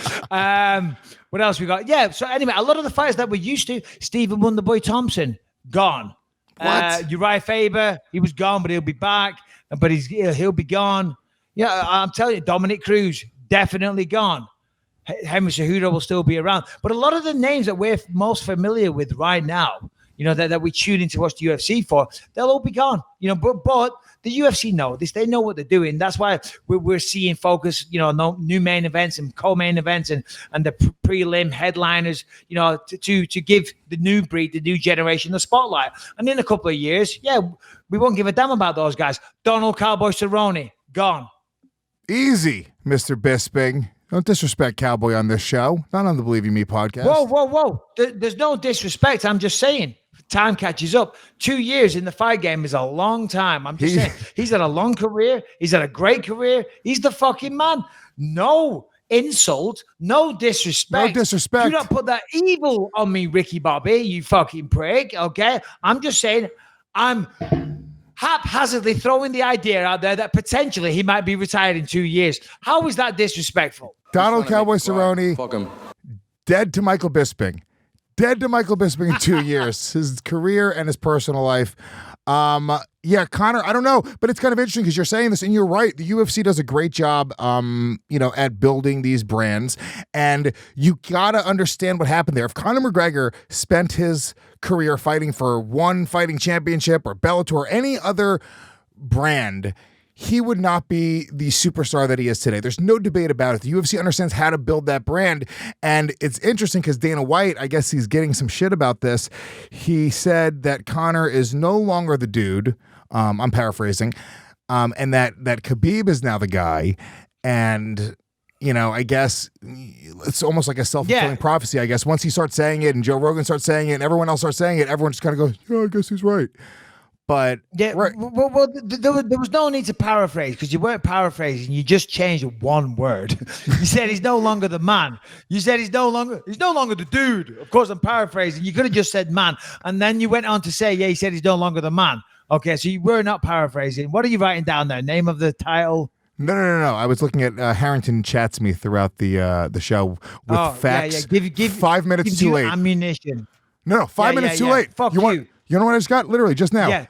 What else we got? Yeah. So anyway, a lot of the fighters that we used to, Stephen Wonderboy Thompson, gone. What? Uriah Faber, he was gone, but he'll be back. But he'll be gone. Yeah, I'm telling you, Dominic Cruz, definitely gone. Henry Cejudo will still be around. But a lot of the names that we're most familiar with right now, that we tune in to watch the UFC for, they'll all be gone. But the UFC know this. They know what they're doing. That's why we're seeing focus, no new main events and co-main events and the prelim headliners, to give the new breed, the new generation, the spotlight. And in a couple of years, we won't give a damn about those guys. Donald Cowboy Cerrone, gone. Easy, Mr. Bisping. Don't disrespect Cowboy on this show. Not on the Believe You Me podcast. Whoa. There's no disrespect. I'm just saying. Time catches up. 2 years in the fight game is a long time. I'm just saying. He's had a long career. He's had a great career. He's the fucking man. No insult. No disrespect. No disrespect. Do not put that evil on me, Ricky Bobby, you fucking prick. Okay? I'm just saying I'm haphazardly throwing the idea out there that potentially he might be retired in 2 years. How is that disrespectful? Donald Cowboy Cerrone, dead to Michael Bisping. Dead to Michael Bisping in 2 years. His career and his personal life. Conor, I don't know, but it's kind of interesting because you're saying this and you're right. The UFC does a great job, at building these brands, and you got to understand what happened there. If Conor McGregor spent his career fighting for one fighting championship or Bellator or any other brand, he would not be the superstar that he is today. There's no debate about it. The UFC understands how to build that brand. And it's interesting because Dana White, I guess he's getting some shit about this. He said that Conor is no longer the dude. I'm paraphrasing. And that Khabib is now the guy. And, I guess it's almost like a self-fulfilling prophecy, I guess. Once he starts saying it and Joe Rogan starts saying it and everyone else starts saying it, everyone just kind of goes, yeah, I guess he's right. But right. Well, there was no need to paraphrase because you weren't paraphrasing. You just changed one word. You said he's no longer the man. You said he's no longer the dude. Of course, I'm paraphrasing. You could have just said man, and then you went on to say, he said he's no longer the man. Okay, so you were not paraphrasing. What are you writing down there? Name of the title? No. I was looking at Harrington chats me throughout the show with facts. Give 5 minutes too late. Ammunition. No, 5 minutes too late. Fuck you. You know what I just got? Literally just now. Yeah.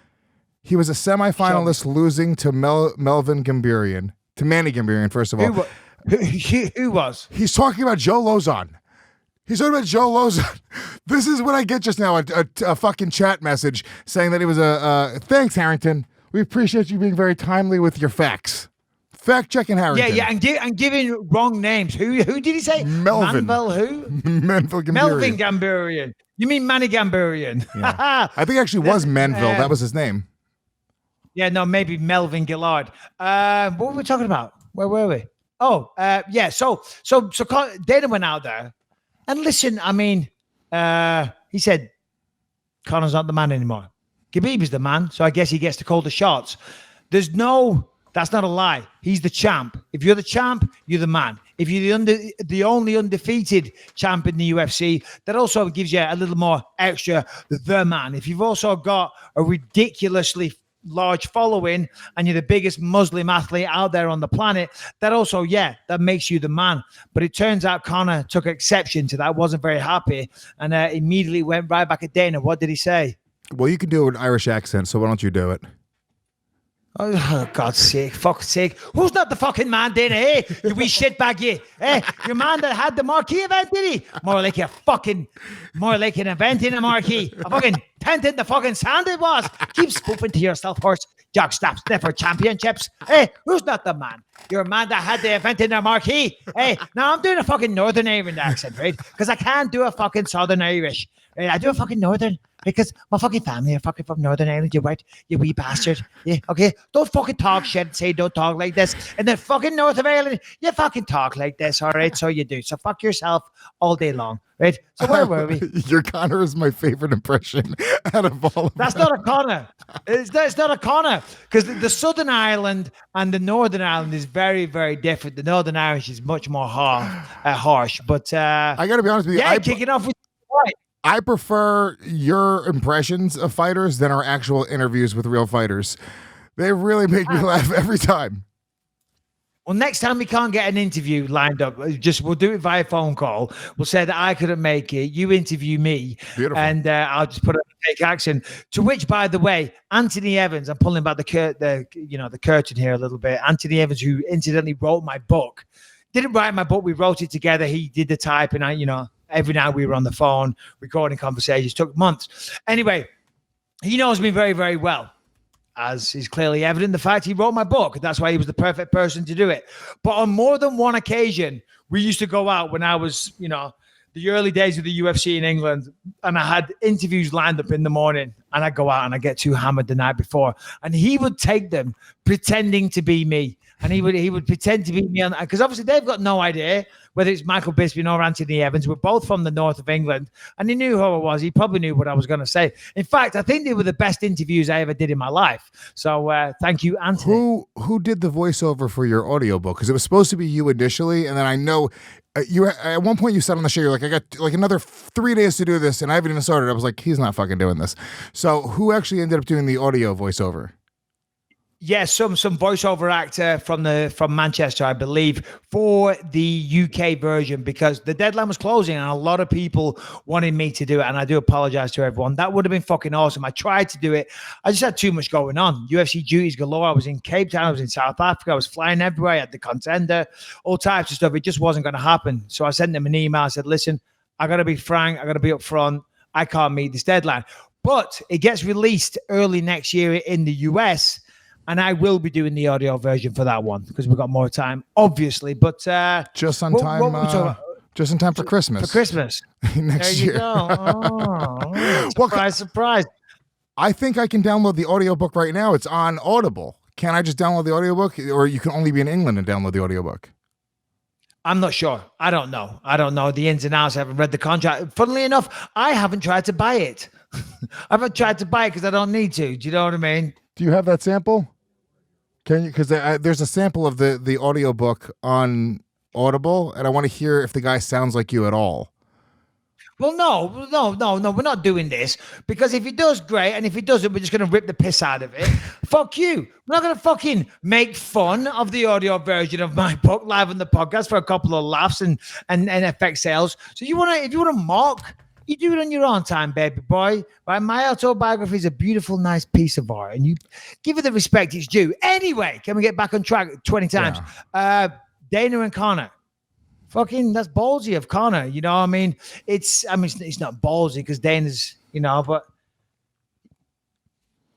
He was a semifinalist losing to Melvin Gambirian. To Manny Gambirian, first of all. Who was? He's talking about Joe Lauzon. He's talking about Joe Lauzon. This is what I get just now, a fucking chat message saying that he was thanks, Harrington. We appreciate you being very timely with your facts. Fact checking Harrington. Yeah, and giving wrong names. Who did he say? Melvin. Manvel who? Melvin Gambirian. Melvin Gambirian. You mean Manny Gambirian? Yeah. I think it actually was Manville. That was his name. Yeah, no, maybe Melvin Gillard. What were we talking about? Where were we? Oh, yeah. So Dana went out there, and listen. I mean, he said Conor's not the man anymore. Khabib is the man, so I guess he gets to call the shots. That's not a lie. He's the champ. If you're the champ, you're the man. If you're the only undefeated champ in the UFC, that also gives you a little more extra the man. If you've also got a ridiculously large following and you're the biggest Muslim athlete out there on the planet, that also, that makes you the man. But it turns out Conor took exception to that, wasn't very happy, and immediately went right back at Dana. What did he say? Well, you can do an Irish accent, so why don't you do it? Oh, God's sake, fuck's sake. Who's not the fucking man, Dana, you wee shitbag, you? Your man that had the marquee event, did he? More like an event in a marquee. A fucking tent in the fucking sand it was. Keep spoofing to yourself, horse. Jog stop sniffer championships. Who's not the man? You're a man that had the event in a marquee. Now I'm doing a fucking Northern Irish accent, right? Because I can't do a fucking Southern Irish. Right? I do a fucking Northern. Because my fucking family are fucking from Northern Ireland, you right? You wee bastard. Yeah, okay? Don't fucking talk shit and say don't talk like this. And then fucking North of Ireland, you fucking talk like this, all right? So you do. So fuck yourself all day long, right? So where were we? Your Conor is my favorite impression out of all of That's not a Conor. It's not a Conor. Because the Southern Ireland and the Northern Ireland is very, very different. The Northern Irish is much more harsh. But I got to be honest with you. Kicking off with right. I prefer your impressions of fighters than our actual interviews with real fighters. They really make me laugh every time. Well, next time we can't get an interview lined up, we'll do it via phone call. We'll say that I couldn't make it. You interview me, Beautiful. and I'll just put a fake accent. To which, by the way, Anthony Evans. I'm pulling back the curtain here a little bit. Anthony Evans, who incidentally wrote my book, didn't write my book. We wrote it together. He did the typing. Every night we were on the phone recording conversations. Took months. Anyway, he knows me very, very well, as is clearly evident the fact he wrote my book. That's why he was the perfect person to do it. But on more than one occasion, we used to go out when I was, the early days of the UFC in England, and I had interviews lined up in the morning, and I'd go out and I'd get too hammered the night before, and he would take them pretending to be me. And he would pretend to be me, because obviously they've got no idea whether it's Michael Bisping or Anthony Evans. We're both from the north of England, and he knew who I was. He probably knew what I was going to say. In fact, I think they were the best interviews I ever did in my life. So thank you, Anthony. Who did the voiceover for your audiobook? Because it was supposed to be you initially, and then I know you at one point you said on the show, you're like, I got like another 3 days to do this, and I haven't even started. I was like, he's not fucking doing this. So who actually ended up doing the audio voiceover? Yeah, some voiceover actor from Manchester, I believe, for the UK version, because the deadline was closing and a lot of people wanted me to do it. And I do apologize to everyone. That would have been fucking awesome. I tried to do it. I just had too much going on. UFC duties galore. I was in Cape Town. I was in South Africa. I was flying everywhere. I had the Contender, all types of stuff. It just wasn't going to happen. So I sent them an email. I said, listen, I got to be frank. I got to be upfront. I can't meet this deadline. But it gets released early next year in the US. And I will be doing the audio version for that one because we've got more time, obviously. But just in time, just in time for Christmas. For Christmas next there you year. Go. Oh, surprise! I think I can download the audiobook right now. It's on Audible. Can I just download the audiobook, or you can only be in England and download the audiobook? I'm not sure. I don't know. The ins and outs. I haven't read the contract. Funnily enough, I haven't tried to buy it. I haven't tried to buy it because I don't need to. Do you know what I mean? Do you have that sample? Can you? Because there's a sample of the audiobook on Audible, and I want to hear if the guy sounds like you at all. Well, no, we're not doing this, because if he does, great, and if he doesn't, we're just going to rip the piss out of it. Fuck you. We're not going to fucking make fun of the audio version of my book live on the podcast for a couple of laughs and effect sales. So if you want to mock, you do it on your own time, baby boy. Right? My autobiography is a beautiful, nice piece of art, and you give it the respect it's due. Anyway, can we get back on track 20 times? Yeah. Dana and Connor. Fucking, that's ballsy of Connor. You know what I mean? It's not ballsy because Dana's, but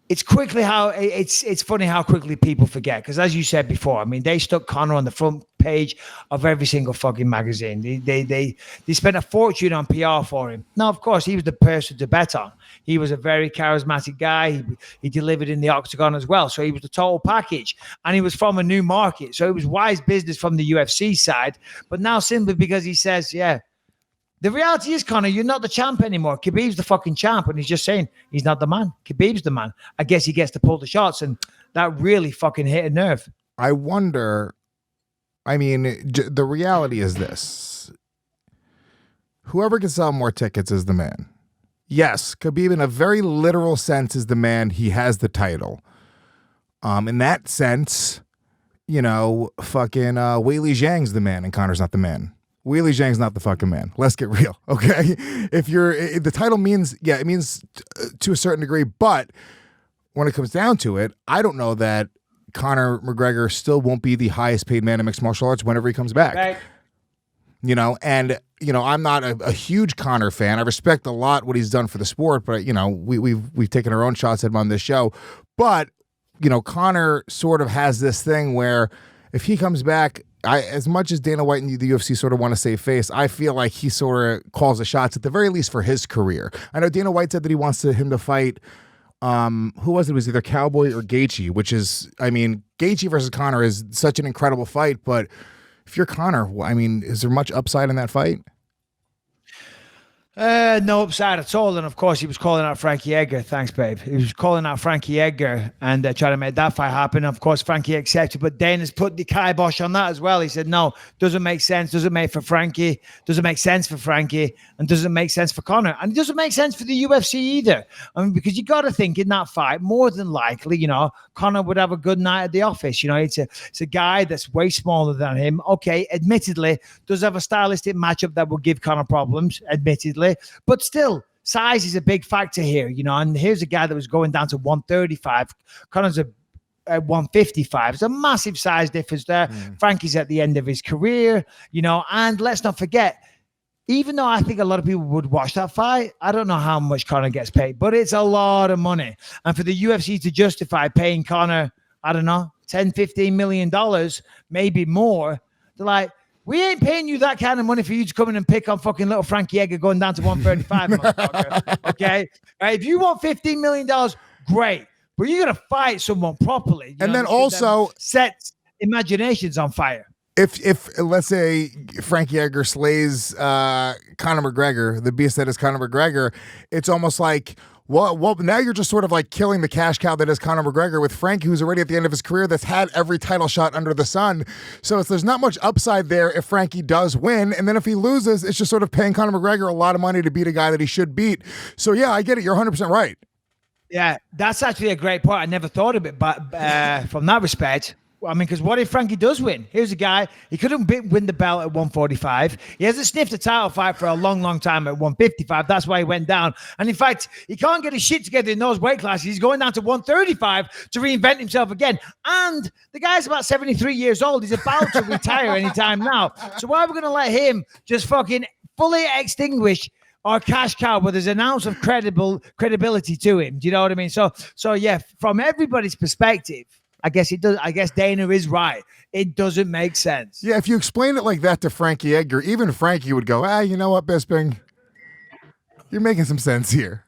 it's it's funny how quickly people forget. Because as you said before, they stuck Connor on the front page of every single fucking magazine. They spent a fortune on PR for him. Now, of course, he was the person to bet on. He was a very charismatic guy. He delivered in the octagon as well. So he was the total package. And he was from a new market. So it was wise business from the UFC side. But now simply because he says, yeah, the reality is, Connor, you're not the champ anymore. Khabib's the fucking champ. And he's just saying he's not the man. Khabib's the man. I guess he gets to pull the shots. And that really fucking hit a nerve. I wonder, the reality is this. Whoever can sell more tickets is the man. Yes, Khabib in a very literal sense is the man. He has the title. In that sense, fucking Weili Zhang's the man and Connor's not the man. Weili Zhang's not the fucking man. Let's get real, okay? If the title means, it means to a certain degree, but when it comes down to it, I don't know that Conor McGregor still won't be the highest paid man in mixed martial arts whenever he comes back. Right. I'm not a huge Conor fan. I respect a lot what he's done for the sport, but we've taken our own shots at him on this show. But Conor sort of has this thing where if he comes back, as much as Dana White and the UFC sort of want to save face, I feel like he sort of calls the shots at the very least for his career. I know Dana White said that he wants him to fight. Who was it? It was either Cowboy or Gaethje, which is, Gaethje versus Conor is such an incredible fight, but if you're Conor, is there much upside in that fight? No upside at all. And of course, he was calling out Frankie Edgar. Thanks, babe. He was calling out Frankie Edgar and trying to make that fight happen. Of course, Frankie accepted, but Dana's put the kibosh on that as well. He said, no, doesn't make sense. Doesn't make for Frankie. Doesn't make sense for Frankie. And doesn't make sense for Conor. And it doesn't make sense for the UFC either. I mean, because you got to think in that fight, more than likely, Conor would have a good night at the office. It's a guy that's way smaller than him. Okay, admittedly, does have a stylistic matchup that will give Conor problems, admittedly. But still, size is a big factor here, and here's a guy that was going down to 135. Conor's at 155. It's a massive size difference there. Frankie's at the end of his career, and let's not forget, even though I think a lot of people would watch that fight, I don't know how much Conor gets paid, but it's a lot of money. And for the UFC to justify paying Conor, I don't know, $10, $15 million, maybe more, they're like, we ain't paying you that kind of money for you to come in and pick on fucking little Frankie Edgar going down to 135. Okay? Right, if you want $15 million, great. But you're going to fight someone properly. And then also set imaginations on fire. If let's say Frankie Edgar slays Conor McGregor, the beast that is Conor McGregor, it's almost like, well, now you're just sort of like killing the cash cow that is Conor McGregor with Frankie, who's already at the end of his career, that's had every title shot under the sun. So there's not much upside there if Frankie does win. And then if he loses, it's just sort of paying Conor McGregor a lot of money to beat a guy that he should beat. So yeah, I get it. You're 100% right. Yeah, that's actually a great point. I never thought of it, but from that respect, I mean, because what if Frankie does win? Here's a guy, he couldn't win the belt at 145. He hasn't sniffed a title fight for a long, long time at 155. That's why he went down. And in fact, he can't get his shit together in those weight classes. He's going down to 135 to reinvent himself again. And the guy's about 73 years old. He's about to retire anytime now. So why are we going to let him just fucking fully extinguish our cash cow where there's an ounce of credibility to him? Do you know what I mean? So yeah, from everybody's perspective, I guess it does. I guess Dana is right. It doesn't make sense. Yeah, if you explain it like that to Frankie Edgar, even Frankie would go, you know what, Bisping? You're making some sense here.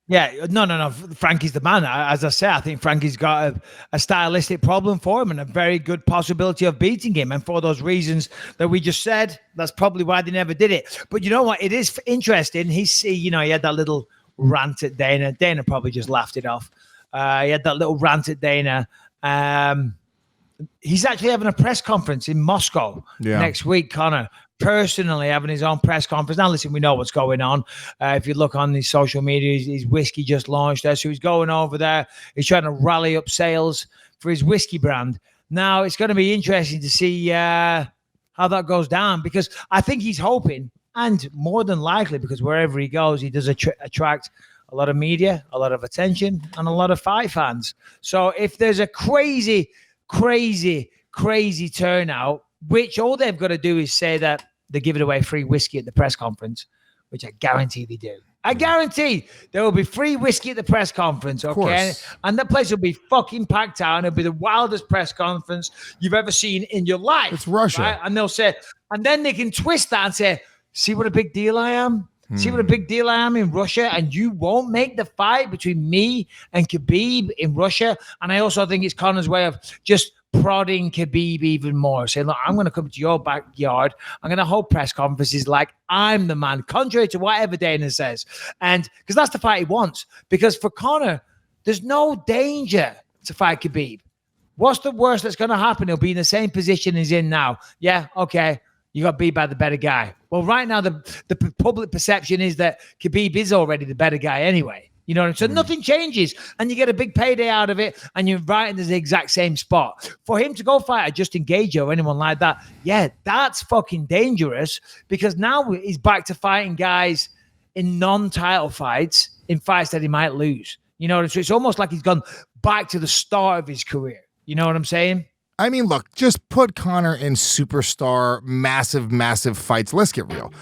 Yeah, no. Frankie's the man. As I say, I think Frankie's got a stylistic problem for him and a very good possibility of beating him. And for those reasons that we just said, that's probably why they never did it. But you know what? It is interesting. He had that little rant at Dana. Dana probably just laughed it off. He had that little rant at Dana. He's actually having a press conference in Moscow next week, Conor. Personally having his own press conference. Now, listen, we know what's going on. If you look on his social media, his whiskey just launched there. So he's going over there. He's trying to rally up sales for his whiskey brand. Now, it's going to be interesting to see how that goes down, because I think he's hoping, and more than likely, because wherever he goes, he does attract a lot of media, a lot of attention, and a lot of fight fans. So if there's a crazy turnout, which all they've got to do is say that they're giving away free whiskey at the press conference, which I guarantee they do. I guarantee there will be free whiskey at the press conference, okay? And that place will be fucking packed out, and it'll be the wildest press conference you've ever seen in your life. It's Russia. Right? And they'll say, and then they can twist that and say, see what a big deal I am? See what a big deal I am in Russia, and you won't make the fight between me and Khabib in Russia. And I also think it's Conor's way of just prodding Khabib even more, saying, look, I'm going to come to your backyard. I'm going to hold press conferences like I'm the man, contrary to whatever Dana says. And because that's the fight he wants. Because for Conor, there's no danger to fight Khabib. What's the worst that's going to happen? He'll be in the same position he's in now. Yeah, okay. You got beat by the better guy. Well, right now, the public perception is that Khabib is already the better guy anyway. You know what I mean? So nothing changes, and you get a big payday out of it, and you're right in the exact same spot. For him to go fight a Justin Gaethje or anyone like that, yeah, that's fucking dangerous, because now he's back to fighting guys in non-title fights, in fights that he might lose. You know what I mean? So it's almost like he's gone back to the start of his career. You know what I'm saying? I mean, look, just put Conor in superstar, massive fights. Let's get real.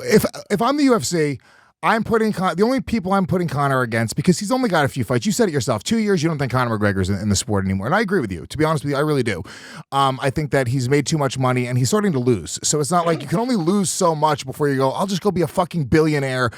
If I'm the UFC, the only people I'm putting Conor against, because he's only got a few fights. You said it yourself, 2 years, you don't think Conor McGregor's in the sport anymore. And I agree with you. To be honest with you, I really do. I think that he's made too much money and he's starting to lose. So it's not like you can only lose so much before you go, I'll just go be a fucking billionaire,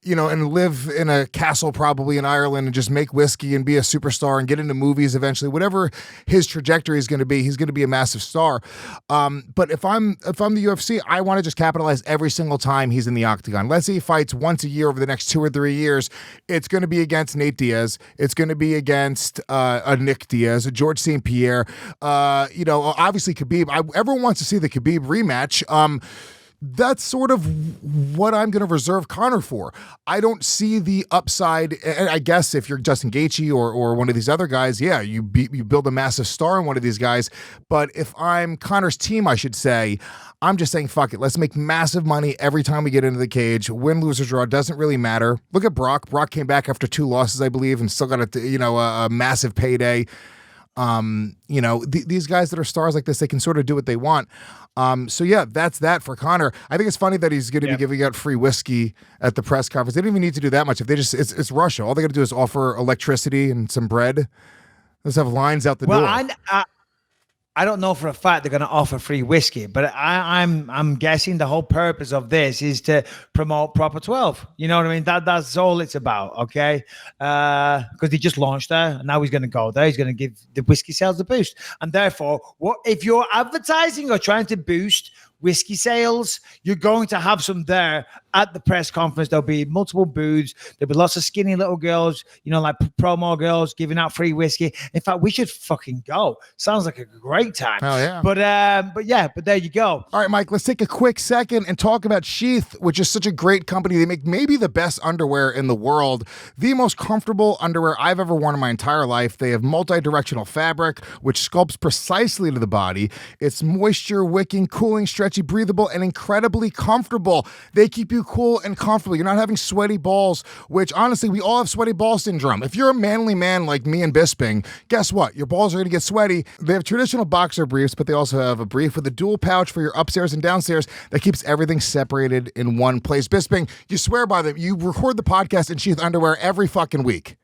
and live in a castle probably in Ireland and just make whiskey and be a superstar and get into movies eventually. Whatever his trajectory is going to be, he's going to be a massive star. But if I'm the UFC, I want to just capitalize every single time he's in the octagon. Let's say he fights once a year over the next 2 or 3 years. It's going to be against Nate Diaz. It's going to be against a Nick Diaz, a George St. Pierre. Obviously Khabib. Everyone wants to see the Khabib rematch. That's sort of what I'm going to reserve Conor for. I don't see the upside. And I guess if you're Justin Gaethje or one of these other guys, yeah, you build a massive star in one of these guys. But if I'm Conor's team, I should say, I'm just saying, fuck it. Let's make massive money every time we get into the cage. Win, lose, or draw doesn't really matter. Look at Brock. Brock came back after 2 losses, I believe, and still got a massive payday. These guys that are stars like this, they can sort of do what they want. So yeah, that's that for Conor. I think it's funny that he's going to be giving out free whiskey at the press conference. They don't even need to do that much. If they it's Russia. All they got to do is offer electricity and some bread. Let's have lines out the door. I don't know for a fact they're going to offer free whiskey, but I'm guessing the whole purpose of this is to promote Proper 12. You know what I mean? That's all it's about, okay? Because he just launched there, and now he's going to go there. He's going to give the whiskey sales a boost. And therefore, if you're advertising or trying to boost whiskey sales, you're going to have some there at the press conference. There'll be multiple booths. There'll be lots of skinny little girls, like promo girls giving out free whiskey. In fact, we should fucking go. Sounds like a great time. Hell yeah. But there you go. All right, Mike, let's take a quick second and talk about Sheath, which is such a great company. They make maybe the best underwear in the world, the most comfortable underwear I've ever worn in my entire life. They have multi-directional fabric, which sculpts precisely to the body. It's moisture wicking, cooling, stretchy, breathable, and incredibly comfortable. They keep you cool and comfortable. You're not having sweaty balls, which honestly, we all have sweaty ball syndrome. If you're a manly man like me and Bisping, guess what? Your balls are going to get sweaty. They have traditional boxer briefs, but they also have a brief with a dual pouch for your upstairs and downstairs that keeps everything separated in one place. Bisping, you swear by them. You record the podcast in Sheath underwear every fucking week.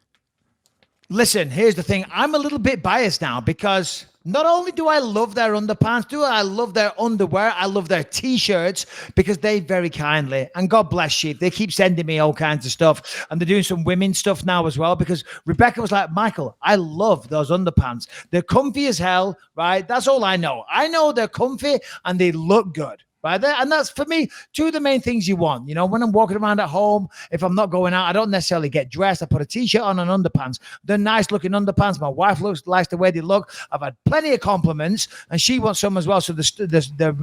Listen, here's the thing. I'm a little bit biased now because not only do I love their underpants, I love their underwear, I love their t-shirts because they very kindly, and God bless Sheath, they keep sending me all kinds of stuff, and they're doing some women's stuff now as well because Rebecca was like, Michael, I love those underpants. They're comfy as hell, right? That's all I know. I know they're comfy and they look good. Right there. And that's for me, 2 of the main things you want. When I'm walking around at home, if I'm not going out, I don't necessarily get dressed. I put a t-shirt on and underpants. They're nice looking underpants. My wife likes the way they look. I've had plenty of compliments and she wants some as well. So they're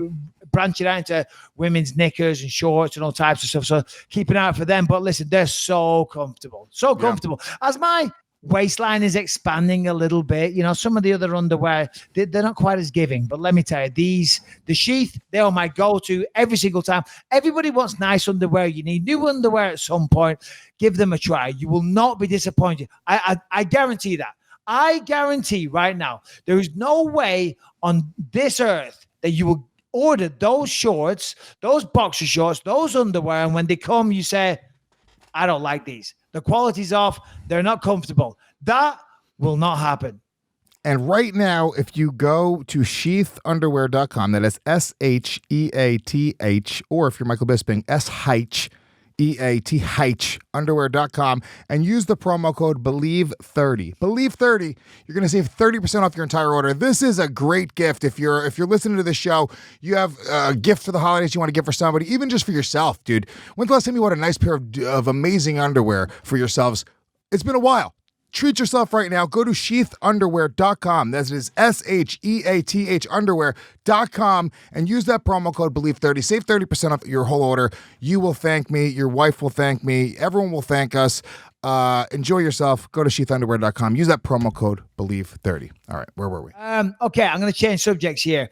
branching out into women's knickers and shorts and all types of stuff. So keep an eye out for them. But listen, they're so comfortable. So comfortable. As my waistline is expanding a little bit. Some of the other underwear, they're not quite as giving. But let me tell you, the Sheath, they are my go-to every single time. Everybody wants nice underwear. You need new underwear at some point. Give them a try. You will not be disappointed. I guarantee that. I guarantee right now, there is no way on this earth that you will order those shorts, those boxer shorts, those underwear, and when they come, you say, I don't like these. The quality's off. They're not comfortable. That will not happen. And right now, if you go to sheathunderwear.com, that is SHEATH, or if you're Michael Bisping, SHEATH, underwear.com, and use the promo code BELIEVE30. BELIEVE30, you're going to save 30% off your entire order. This is a great gift. If you're listening to this show, you have a gift for the holidays you want to give for somebody, even just for yourself, dude. When's the last time you bought a nice pair of amazing underwear for yourselves? It's been a while. Treat yourself right now. Go to sheathunderwear.com. That is SHEATH underwear.com and use that promo code BELIEVE30. Save 30% off your whole order. You will thank me. Your wife will thank me. Everyone will thank us. Enjoy yourself. Go to sheathunderwear.com. Use that promo code BELIEVE30. All right, where were we? Okay, I'm going to change subjects here.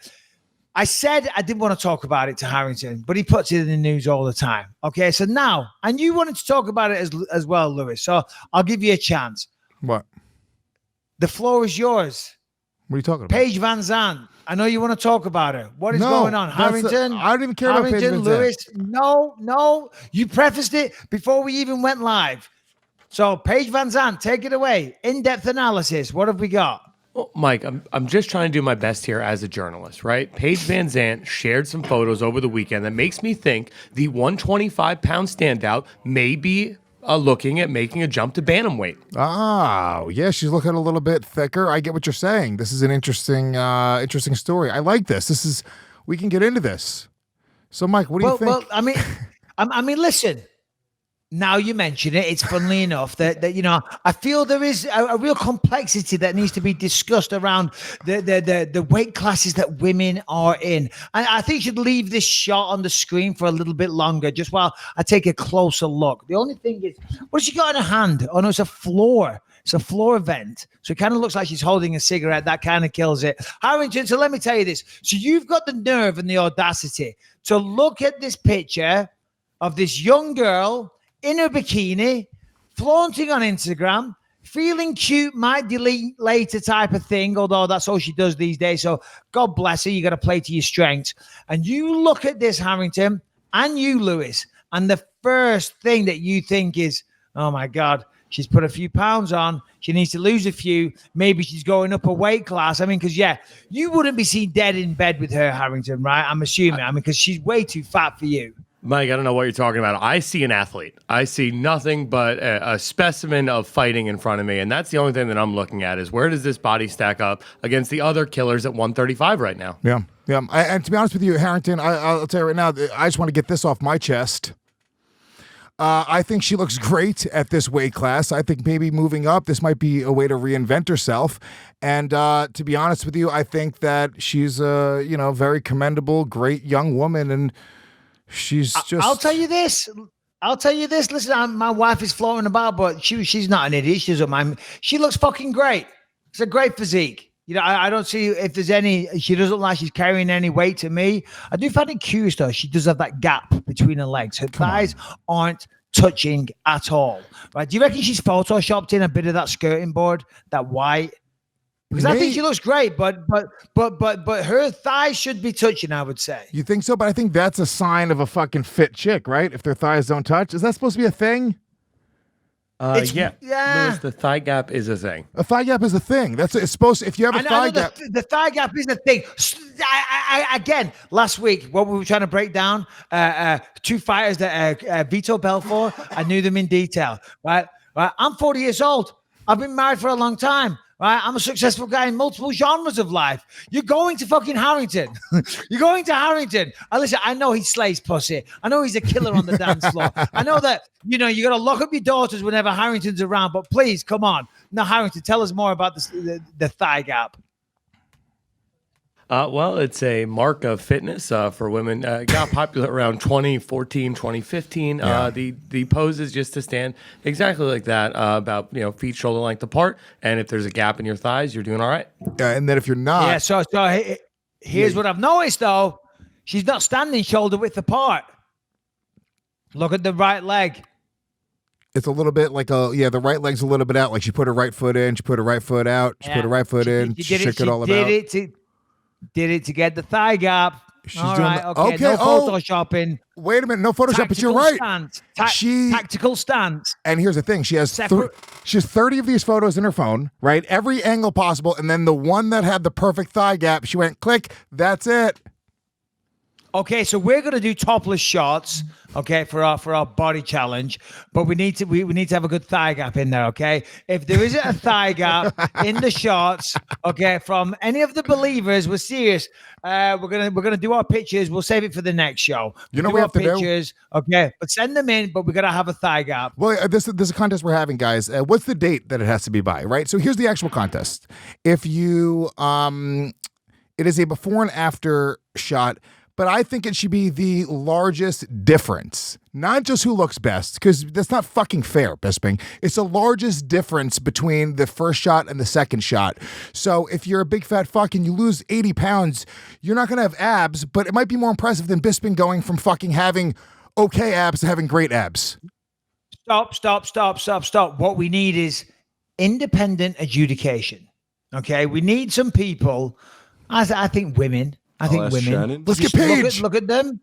I said I didn't want to talk about it to Harrington, but he puts it in the news all the time. Okay, so now, and you wanted to talk about it as well, Lewis, so I'll give you a chance. What? The floor is yours. What are you talking about? Paige Van Zandt. I know you want to talk about her. What is No, going on? Harrington? I don't even care about Paige Van Zandt. Lewis? No. You prefaced it before we even went live. So Paige Van Zandt, take it away. In-depth analysis. What have we got? Well, Mike, I'm just trying to do my best here as a journalist, right? Paige Van Zandt shared some photos over the weekend that makes me think the 125-pound standout may be looking at making a jump to bantamweight. Oh, yeah, she's looking a little bit thicker. I get what you're saying. This is an interesting story. I like this. We can get into this. So, Mike, what do you think? Well, I mean, listen. Now you mention it, it's funnily enough that I feel there is a real complexity that needs to be discussed around the weight classes that women are in. And I think you should leave this shot on the screen for a little bit longer, just while I take a closer look. The only thing is, what has she got in her hand? Oh no, it's a floor. It's a floor event. So it kind of looks like she's holding a cigarette. That kind of kills it. Harrington, so let me tell you this. So you've got the nerve and the audacity to look at this picture of this young girl in her bikini, flaunting on Instagram, feeling cute, might delete later type of thing, although that's all she does these days. So God bless her. You got to play to your strengths. And you look at this, Harrington, and you, Lewis, and the first thing that you think is, oh my God, she's put a few pounds on. She needs to lose a few. Maybe she's going up a weight class. I mean, because, yeah, you wouldn't be seen dead in bed with her, Harrington, right? I'm assuming. I mean, because she's way too fat for you. Mike, I don't know what you're talking about. I see an athlete. I see nothing but a specimen of fighting in front of me, and that's the only thing that I'm looking at is where does this body stack up against the other killers at 135 right now? Yeah. And to be honest with you, Harrington, I'll tell you right now, I just want to get this off my chest. I think she looks great at this weight class. I think maybe moving up, this might be a way to reinvent herself. And to be honest with you, I think that she's a very commendable, great young woman, and she's just. I'll tell you this. Listen, my wife is floating about, but she's not an idiot. She doesn't mind. She looks fucking great. It's a great physique. I don't see if there's any. She doesn't look like she's carrying any weight to me. I do find it curious though. She does have that gap between her legs. Her thighs aren't touching at all. Right? Do you reckon she's photoshopped in a bit of that skirting board, that white? Because I think she looks great, but her thighs should be touching, I would say. You think so? But I think that's a sign of a fucking fit chick, right? If their thighs don't touch. Is that supposed to be a thing? Yeah. Lewis, the thigh gap is a thing. A thigh gap is a thing. It's supposed to, if you have a thigh gap. The thigh gap is a thing. Again, last week, what we were trying to break down, two fighters that Vito Belfort, I knew them in detail, right? I'm 40 years old. I've been married for a long time. Right? I'm a successful guy in multiple genres of life. You're going to fucking Harrington. You're going to Harrington. Listen, I know he slays pussy. I know he's a killer on the dance floor. I know that, you got to lock up your daughters whenever Harrington's around, but please, come on. Now, Harrington, tell us more about the thigh gap. Well, it's a mark of fitness for women. It got popular around 2014, 2015. Yeah. The pose is just to stand exactly like that, about feet shoulder length apart. And if there's a gap in your thighs, you're doing all right. And then if you're not, yeah. So here's what I've noticed though: she's not standing shoulder width apart. Look at the right leg. It's a little bit like the right leg's a little bit out. Like she put her right foot in, she put her right foot out, she put her right foot in, she shook it all about. Did it to get the thigh gap. She's all doing right, okay. No photoshopping. Wait a minute, no Photoshop, but you're right. Tactical stance. And here's the thing: she has 30 of these photos in her phone, right? Every angle possible, and then the one that had the perfect thigh gap, she went click. That's it. Okay, so we're gonna do topless shots, okay, for our body challenge, but we need to have a good thigh gap in there, okay? If there isn't a thigh gap in the shots, okay, from any of the believers, we're serious. We're gonna do our pictures. We'll save it for the next show. We have to pictures, okay, but send them in. But we gotta have a thigh gap. Well, this is a contest we're having, guys. What's the date that it has to be by, right? So here's the actual contest. If you it is a before and after shot. But I think it should be the largest difference, not just who looks best, because that's not fucking fair, Bisping. It's the largest difference between the first shot and the second shot. So if you're a big fat fuck and you lose 80 pounds, you're not going to have abs, but it might be more impressive than Bisping going from fucking having okay abs to having great abs. Stop. What we need is independent adjudication. Okay, we need some people. I think women. I think ask women. Shannon. Let's get Just Paige. Look at them.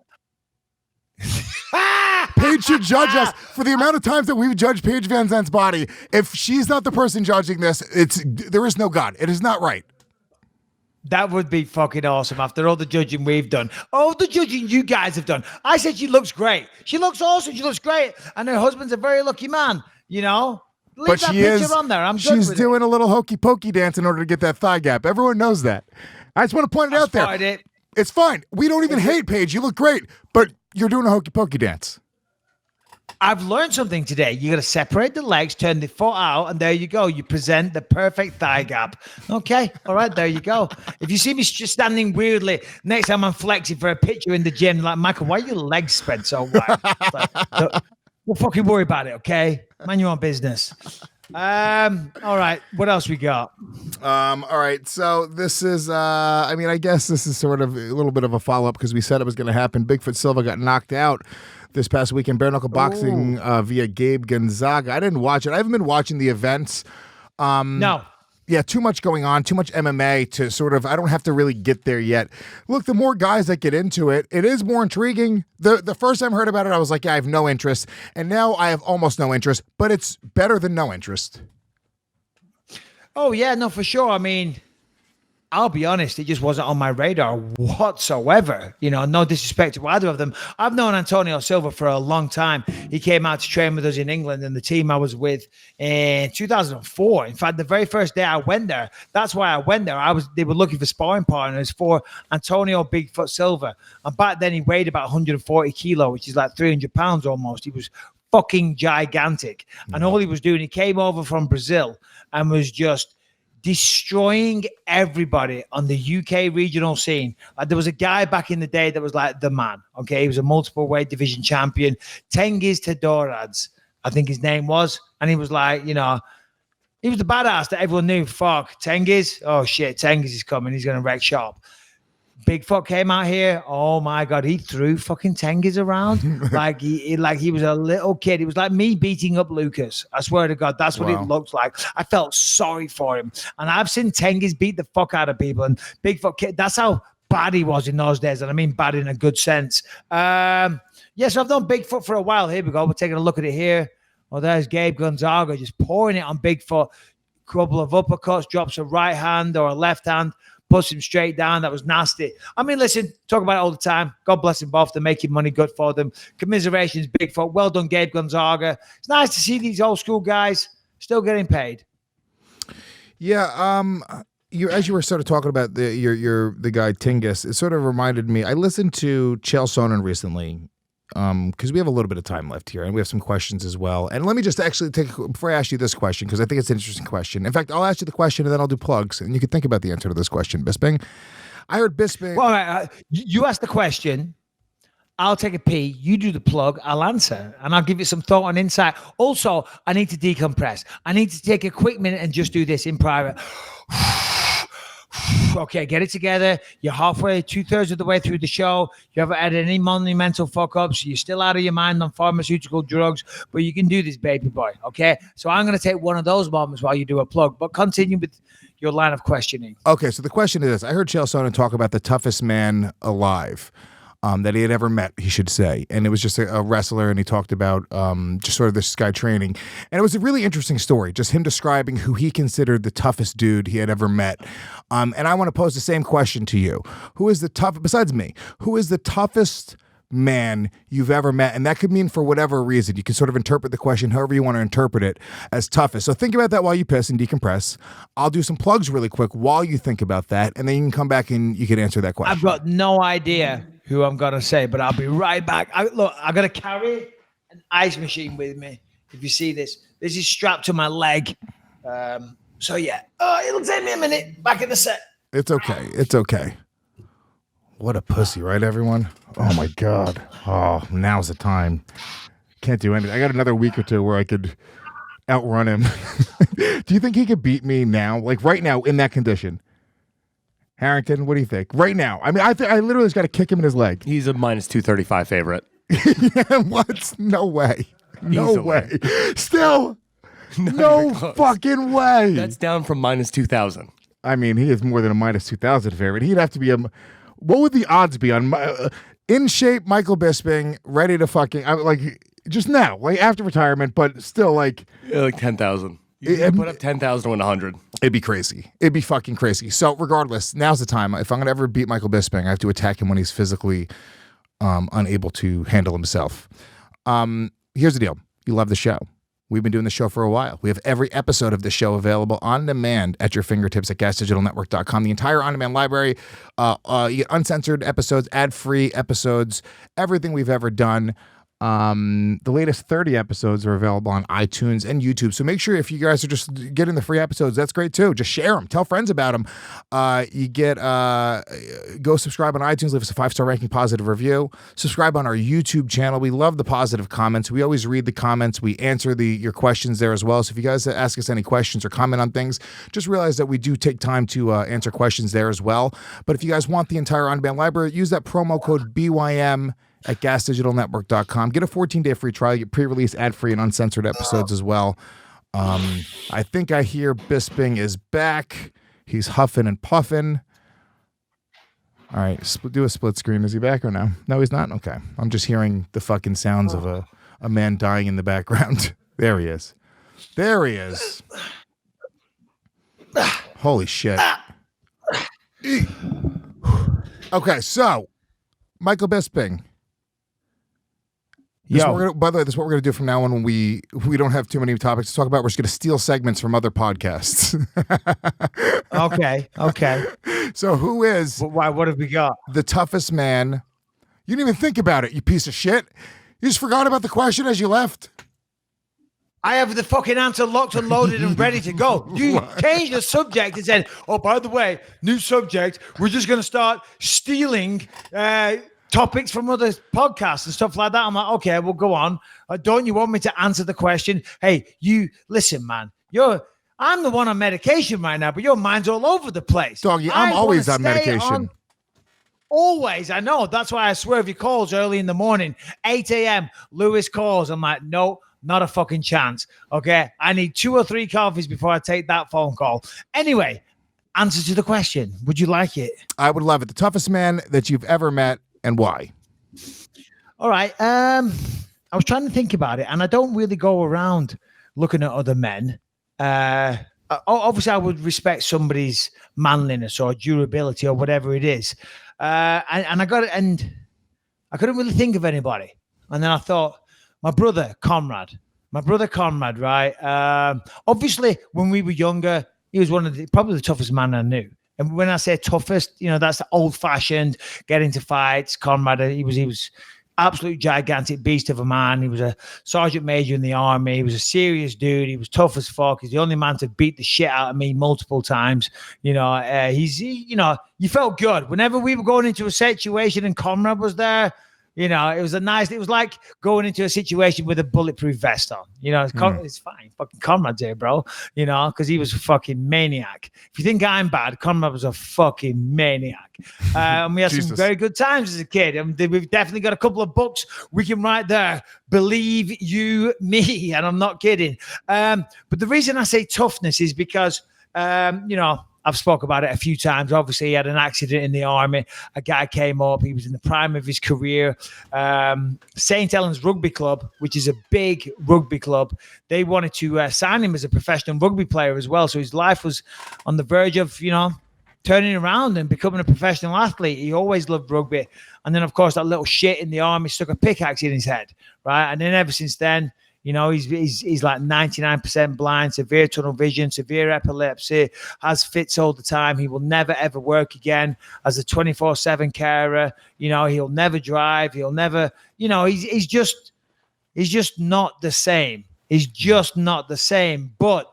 Paige should judge us for the amount of times that we've judged Paige Van Zant's body. If she's not the person judging this, there is no God. It is not right. That would be fucking awesome after all the judging we've done. All the judging you guys have done. I said she looks great. She looks awesome. She looks great. And her husband's a very lucky man, you know? Leave But that she picture is. on there. I'm good She's with doing a little hokey pokey dance in order to get that thigh gap. Everyone knows that. I just want to point it out there. spotted it. It's fine. We don't even hate Paige. You look great, but you're doing a hokey pokey dance. I've learned something today. You got to separate the legs, turn the foot out, and there you go. You present the perfect thigh gap. Okay. All right. There you go. If you see me just standing weirdly, next time I'm flexing for a picture in the gym, like, Michael, why are your legs spread so wide? Like, don't fucking worry about it. Okay. Mind your own business. All right. What else we got? All right. So this is, I mean, I guess this is sort of a little bit of a follow-up because we said it was going to happen. Bigfoot Silva got knocked out this past weekend, bare knuckle boxing via Gabe Gonzaga. I didn't watch it. I haven't been watching the events. No. Yeah, too much going on, too much MMA to sort of, I don't have to really get there yet. Look, the more guys that get into it, it is more intriguing. The first time I heard about it, I was like, yeah, I have no interest. And now I have almost no interest, but it's better than no interest. Oh, yeah, no, for sure. I mean, I'll be honest, it just wasn't on my radar whatsoever. You know, no disrespect to either of them. I've known Antonio Silva for a long time. He came out to train with us in England and the team I was with in 2004. In fact, the very first day I went there, that's why I went there. They were looking for sparring partners for Antonio Bigfoot Silva. And back then he weighed about 140 kilo, which is like 300 pounds almost. He was fucking gigantic. And all he was doing, he came over from Brazil and was just destroying everybody on the UK regional scene. There was a guy back in the day that was like the man. Okay, he was a multiple weight division champion, Tengiz Todorovic, I think his name was, and he was like, you know, he was the badass that everyone knew. Fuck, Tengiz. Oh shit, Tengiz is coming. He's gonna wreck shop. Bigfoot came out here. Oh my God, he threw fucking Tengiz around like he was a little kid. It was like me beating up Lucas. I swear to God, that's what it looked like. I felt sorry for him. And I've seen Tengiz beat the fuck out of people. And Bigfoot, that's how bad he was in those days. And I mean bad in a good sense. Yes, I've done Bigfoot for a while. Here we go. We're taking a look at it here. Oh, there's Gabe Gonzaga just pouring it on Bigfoot. Couple of uppercuts, drops a right hand or a left hand. Puts him straight down. That was nasty. I mean, listen, talk about it all the time. God bless them both. They're making money. Good for them. Commiserations, Bigfoot. Well done, Gabe Gonzaga. It's nice to see these old school guys still getting paid. Yeah, as you were sort of talking about the guy Tengiz, it sort of reminded me. I listened to Chael Sonnen recently because we have a little bit of time left here and we have some questions as well. And let me just actually before I ask you this question, because I think it's an interesting question. In fact, I'll ask you the question and then I'll do plugs and you can think about the answer to this question. Bisping, I heard Bisping. Well, you ask the question. I'll take a pee. You do the plug. I'll answer. And I'll give you some thought and insight. Also, I need to decompress. I need to take a quick minute and just do this in private. Okay, get it together. You're halfway, 2/3 of the way through the show. You haven't had any monumental fuck-ups. You're still out of your mind on pharmaceutical drugs, but you can do this, baby boy, okay? So I'm going to take one of those moments while you do a plug, but continue with your line of questioning. Okay, so the question is this. I heard Chael Sonnen talk about the toughest man alive that he had ever met, he should say. And it was just a wrestler, and he talked about just sort of this guy training. And it was a really interesting story, just him describing who he considered the toughest dude he had ever met. And I want to pose the same question to you. Who is the besides me, who is the toughest man you've ever met? And that could mean for whatever reason. You can sort of interpret the question however you want to interpret it as toughest. So think about that while you piss and decompress. I'll do some plugs really quick while you think about that, and then you can come back and you can answer that question. I've got no idea who I'm going to say, but I'll be right back. I'm going to carry an ice machine with me. If you see this is strapped to my leg. So yeah, it'll take me a minute. Back in the set. It's okay. It's okay. What a pussy, right, everyone? Oh, my God. Oh, now's the time. Can't do anything. I got another week or two where I could outrun him. Do you think he could beat me now? Like right now in that condition? Harrington, what do you think? Right now. I mean, I literally just got to kick him in his leg. He's a minus 235 favorite. Yeah, what? No way. No Easily. way. Still, no fucking way. That's down from minus 2,000. I mean, he is more than a minus 2,000 favorite. He'd have to be what would the odds be on in shape Michael Bisping, ready to fucking just now, like after retirement, but still like 10,000. You can put up 10,000 to win 100. It'd be crazy. It'd be fucking crazy. So regardless, now's the time. If I'm gonna ever beat Michael Bisping, I have to attack him when he's physically unable to handle himself. Here's the deal. You love the show. We've been doing the show for a while. We have every episode of the show available on demand at your fingertips at gasdigitalnetwork.com. The entire on-demand library. You get uncensored episodes, ad-free episodes, everything we've ever done. The latest 30 episodes are available on iTunes and YouTube. So make sure if you guys are just getting the free episodes, that's great too. Just share them. Tell friends about them. You get, go subscribe on iTunes. Leave us a 5-star ranking, positive review. Subscribe on our YouTube channel. We love the positive comments. We always read the comments. We answer your questions there as well. So if you guys ask us any questions or comment on things, just realize that we do take time to answer questions there as well. But if you guys want the entire on-demand library, use that promo code BYM at gasdigitalnetwork.com. Get a 14-day free trial. You get pre-release, ad-free, and uncensored episodes as well. I think I hear Bisping is back. He's huffing and puffing. All right, do a split screen. Is he back or no? No, he's not? Okay. I'm just hearing the fucking sounds of a man dying in the background. There he is. There he is. Holy shit. Okay, so Michael Bisping. By the way, this is what we're going to do from now on when we don't have too many topics to talk about. We're just going to steal segments from other podcasts. Okay. So who is Why? What have we got? the toughest man? You didn't even think about it, you piece of shit. You just forgot about the question as you left. I have the fucking answer locked and loaded and ready to go. You changed the subject and said, oh, by the way, new subject. We're just going to start stealing topics from other podcasts and stuff like that. I'm like, okay, we'll go on. Don't you want me to answer the question? Hey, you listen, man. I'm the one on medication right now, but your mind's all over the place. Doggy, I'm always on medication. Always, I know. That's why I swerve your calls early in the morning. 8 a.m. Lewis calls. I'm like, no, not a fucking chance. Okay, I need 2 or 3 coffees before I take that phone call. Anyway, answer to the question. Would you like it? I would love it. The toughest man that you've ever met. And why? All right. I was trying to think about it, and I don't really go around looking at other men. Obviously, I would respect somebody's manliness or durability or whatever it is. And I got it, and I couldn't really think of anybody. And then I thought, my brother Conrad, right? Obviously, when we were younger, he was probably the toughest man I knew. And when I say toughest, that's the old-fashioned, get into fights. Conrad, he was absolute gigantic beast of a man. He was a sergeant major in the army. He was a serious dude. He was tough as fuck. He's the only man to beat the shit out of me multiple times. You felt good whenever we were going into a situation and Conrad was there. It was it was like going into a situation with a bulletproof vest on. It's fine. Fucking Conrad's here, bro. Because he was a fucking maniac. If you think I'm bad, Conrad was a fucking maniac. And we had some very good times as a kid. And we've definitely got a couple of books we can write there. Believe you me. And I'm not kidding. But the reason I say toughness is because, I've spoke about it a few times. Obviously, he had an accident in the army. A guy came up. He was in the prime of his career. St. Helens Rugby Club, which is a big rugby club, they wanted to sign him as a professional rugby player as well. So his life was on the verge of, turning around and becoming a professional athlete. He always loved rugby. And then, of course, that little shit in the army stuck a pickaxe in his head, right? And then ever since then, he's like 99% blind, severe tunnel vision, severe epilepsy, has fits all the time. He will never, ever work again as a 24/7 carer. He'll never drive. He'll never, he's just not the same. He's just not the same. But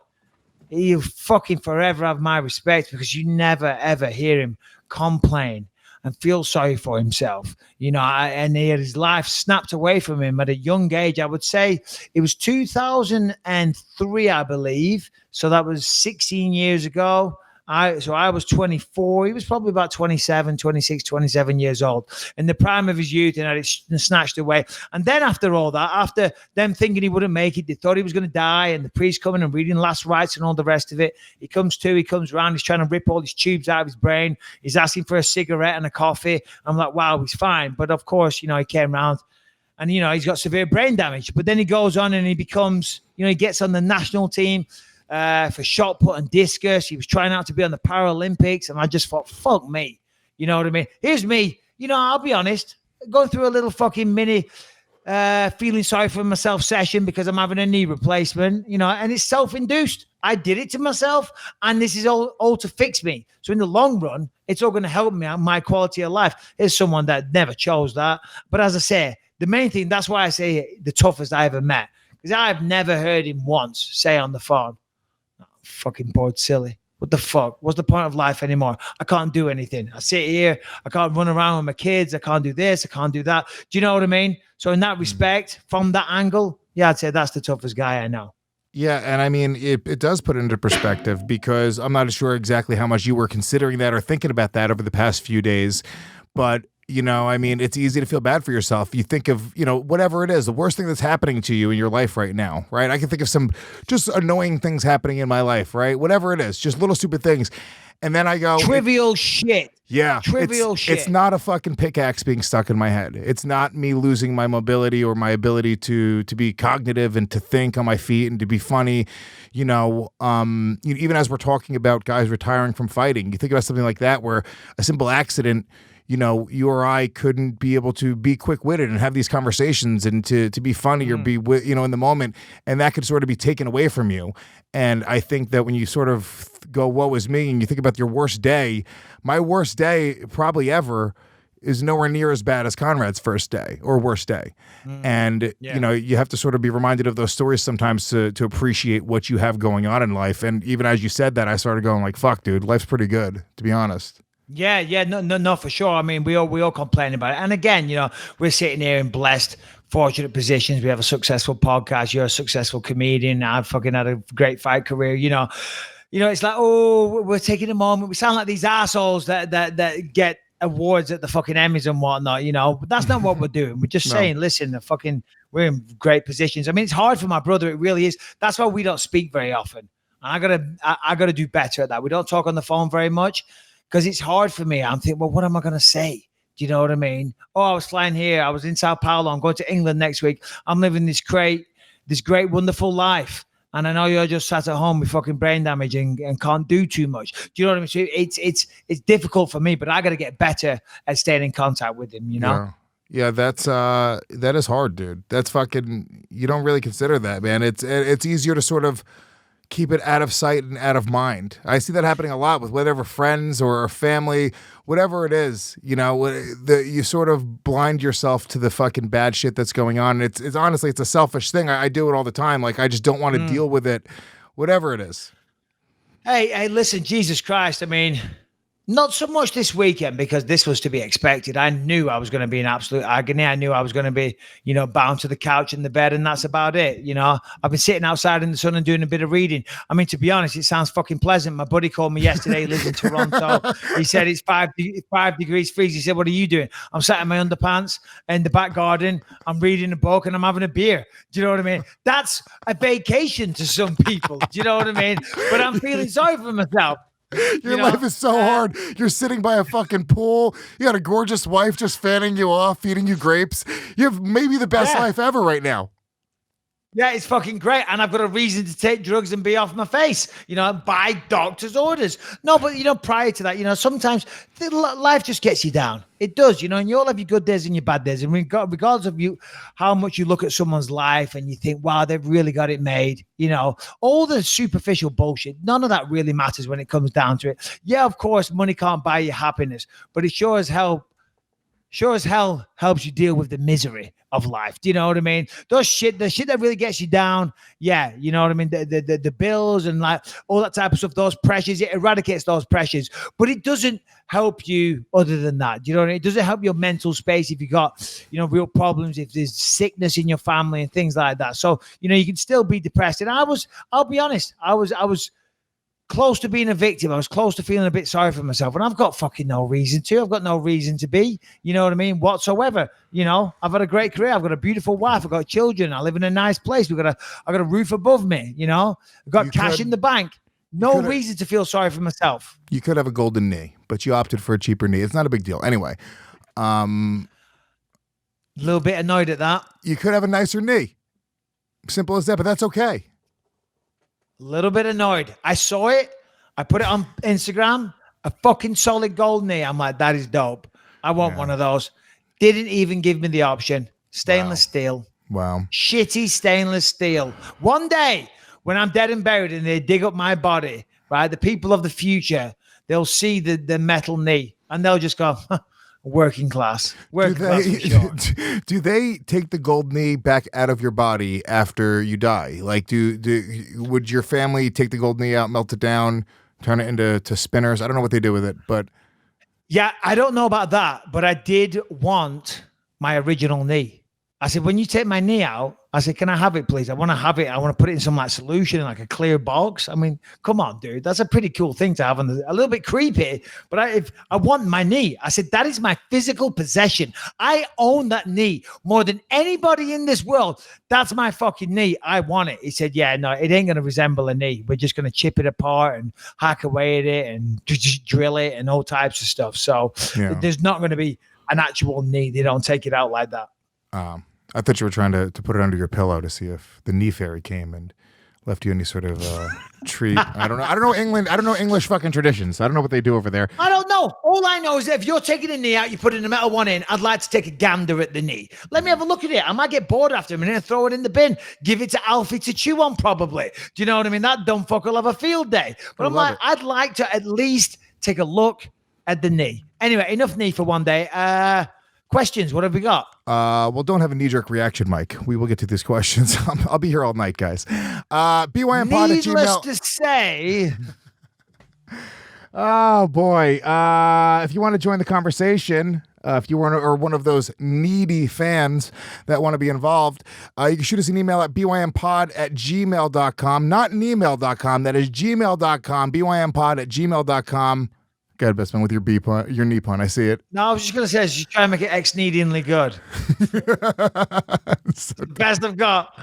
he'll fucking forever have my respect because you never, ever hear him complain and feel sorry for himself, and he had his life snapped away from him at a young age. I would say it was 2003, I believe. So that was 16 years ago. I was 24. He was probably about 27, 26, 27 years old in the prime of his youth, and had it snatched away. And then after all that, after them thinking he wouldn't make it, they thought he was going to die, and the priest coming and reading last rites and all the rest of it. He comes around, he's trying to rip all these tubes out of his brain. He's asking for a cigarette and a coffee. I'm like, wow, he's fine. But of course, he came around and, he's got severe brain damage. But then he goes on and he becomes, he gets on the national team for shot put and discus. He was trying out to be on the Paralympics, and I just thought, fuck me. You know what I mean? Here's me. I'll be honest, going through a little fucking mini feeling sorry for myself session because I'm having a knee replacement, and it's self-induced. I did it to myself, and this is all to fix me. So in the long run, it's all going to help me out, my quality of life. Here's someone that never chose that. But as I say, the main thing, that's why I say the toughest I ever met, because I've never heard him once say on the phone, fucking bored silly. What the fuck? What's the point of life anymore? I can't do anything. I sit here. I can't run around with my kids. I can't do this. I can't do that. Do you know what I mean? So in that respect, from that angle, yeah, I'd say that's the toughest guy I know. Yeah, and I mean, it does put it into perspective, because I'm not sure exactly how much you were considering that or thinking about that over the past few days, but I mean, it's easy to feel bad for yourself. You think of, whatever it is, the worst thing that's happening to you in your life right now, right? I can think of some just annoying things happening in my life, right? Whatever it is, just little stupid things. And then I go, trivial shit. Yeah. Trivial shit. It's not a fucking pickaxe being stuck in my head. It's not me losing my mobility or my ability to be cognitive and to think on my feet and to be funny. Even as we're talking about guys retiring from fighting, you think about something like that where a simple accident, you or I couldn't be able to be quick-witted and have these conversations and to be funny or be, in the moment, and that could sort of be taken away from you. And I think that when you sort of go, woe is me, and you think about your worst day, my worst day probably ever is nowhere near as bad as Conrad's first day or worst day. And, you have to sort of be reminded of those stories sometimes to appreciate what you have going on in life. And even as you said that, I started going like, fuck, dude, life's pretty good, to be honest. Yeah, no, for sure. I mean, we all complain about it. And again, we're sitting here in blessed, fortunate positions. We have a successful podcast. You're a successful comedian. I've fucking had a great fight career. It's like, oh, we're taking a moment. We sound like these assholes that get awards at the fucking Emmys and whatnot. But that's not what we're doing. We're just saying, listen, we're in great positions. I mean, it's hard for my brother. It really is. That's why we don't speak very often. And I gotta do better at that. We don't talk on the phone very much, because it's hard for me. I'm thinking, well, what am I going to say? Do you know what I mean? Oh, I was flying here. I was in Sao Paulo. I'm going to England next week. I'm living this great, wonderful life. And I know you're just sat at home with fucking brain damage and can't do too much. Do you know what I mean? So it's difficult for me, but I got to get better at staying in contact with him, Yeah, that is hard, dude. That's fucking, you don't really consider that, man. It's easier to sort of keep it out of sight and out of mind. I see that happening a lot with whatever friends or family, whatever it is, you sort of blind yourself to the fucking bad shit that's going on. It's honestly, it's a selfish thing. I do it all the time. Like, I just don't want to deal with it, whatever it is. Hey, listen, Jesus Christ. I mean, not so much this weekend, because this was to be expected. I knew I was going to be in absolute agony. I knew I was going to be, bound to the couch and the bed, and that's about it. I've been sitting outside in the sun and doing a bit of reading. I mean, to be honest, it sounds fucking pleasant. My buddy called me yesterday. He lives in Toronto. He said it's 5 degrees freeze. He said, what are you doing? I'm sat in my underpants in the back garden. I'm reading a book and I'm having a beer. Do you know what I mean? That's a vacation to some people. Do you know what I mean? But I'm feeling sorry for myself. Your life is so hard. You're sitting by a fucking pool. You got a gorgeous wife just fanning you off, feeding you grapes. You have maybe the best life ever right now. Yeah, it's fucking great. And I've got a reason to take drugs and be off my face, by doctor's orders. No, but, prior to that, sometimes life just gets you down. It does, and you all have your good days and your bad days. And regardless of how much you look at someone's life and you think, wow, they've really got it made, all the superficial bullshit, none of that really matters when it comes down to it. Yeah, of course, money can't buy you happiness, but it sure as hell helps you deal with the misery of life. Do you know what I mean? The shit that really gets you down. Yeah. You know what I mean? The bills and like all that type of stuff, those pressures, it eradicates those pressures, but it doesn't help you other than that. Do you know what I mean? It doesn't help your mental space if you got, real problems, if there's sickness in your family and things like that. So, you can still be depressed. And I'll be honest, I was close to being a victim. I was close to feeling a bit sorry for myself, and I've got fucking no reason to. I've got no reason to be, you know what I mean, whatsoever. You know, I've had a great career. I've got a beautiful wife. I've got children. I live in a nice place. I got a roof above me. You know, I've got cash in the bank. No reason to feel sorry for myself. You could have a golden knee, but you opted for a cheaper knee. It's not a big deal. Anyway, a little bit annoyed at that. You could have a nicer knee. Simple as that, but that's okay. A little bit annoyed. I saw it. I put it on Instagram. A fucking solid gold knee. I'm like, that is dope. I want one of those. Didn't even give me the option. Stainless steel. Wow. Shitty stainless steel. One day, when I'm dead and buried and they dig up my body, right, the people of the future, they'll see the metal knee and they'll just go, working class. Working class for sure. Do they take the gold knee back out of your body after you die? Like, would your family take the gold knee out, melt it down, turn it into spinners? I don't know what they do with it, but yeah, I don't know about that, but I did want my original knee. I said, when you take my knee out, I said, can I have it, please? I want to have it. I want to put it in some like solution in like a clear box. I mean, come on, dude. That's a pretty cool thing to have. A little bit creepy, but if I want my knee. I said, that is my physical possession. I own that knee more than anybody in this world. That's my fucking knee. I want it. He said, yeah, no, it ain't going to resemble a knee. We're just going to chip it apart and hack away at it and just drill it and all types of stuff. So there's not going to be an actual knee. They don't take it out like that. I thought you were trying to put it under your pillow to see if the knee fairy came and left you any sort of treat. I don't know. I don't know England. I don't know English fucking traditions. I don't know what they do over there. I don't know. All I know is that if you're taking a knee out, you put in a metal one in. I'd like to take a gander at the knee. Let me have a look at it. I might get bored after a minute and throw it in the bin. Give it to Alfie to chew on, probably. Do you know what I mean? That dumb fuck will have a field day. But I'm like, I'd like to at least take a look at the knee. Anyway, enough knee for one day. Questions, what have we got? Well, don't have a knee-jerk reaction, Mike. We will get to these questions. I'll be here all night, guys. BYMPod@gmail. Needless to say. Oh, boy. If you want to join the conversation, if you are one of those needy fans that want to be involved, you can shoot us an email at bympod@gmail.com. Not an email.com. That is gmail.com. bympod@gmail.com. Go ahead, Bisping, with your your knee pun. I see it. No, I was just going to say, she's trying to make it ex-kneadingly good. The best I've got.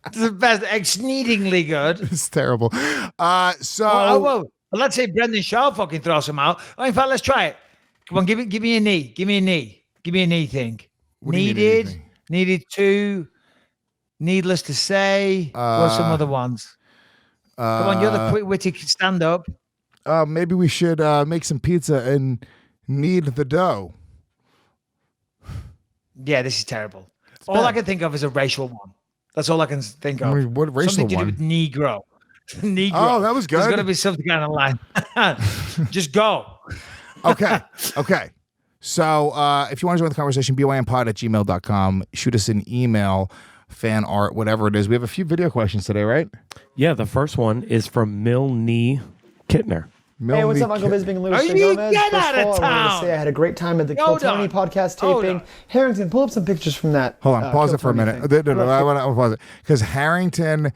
It's the best ex-kneadingly good. It's terrible. Well, let's say Brendan Shaw fucking throws him out. Oh, in fact, let's try it. Come on, give me a knee. Give me a knee. Give me a knee thing. Needed to. Needless to say. What's some other ones? Come on, you're the quick-witted stand-up. Maybe we should make some pizza and knead the dough. Yeah, this is terrible. All I can think of is a racial one. That's all I can think of. What racial Something one? to do with Negro. Negro. Oh, that was good. There's got to be something kind of line. Just go. Okay. So if you want to join the conversation, bympod@gmail.com. Shoot us an email, fan art, whatever it is. We have a few video questions today, right? Yeah, the first one is from Milne Kittner. Hey, what's up, Michael Bisping and Louis Are J. you Gomez? get First out of of all, I wanted to town? say I had a great time at the Kill Hold Tony on. podcast Hold taping. on. Harrington, pull up some pictures from that. Hold on, pause Kill it for a Tony minute. thing. No, I want to pause it because Harrington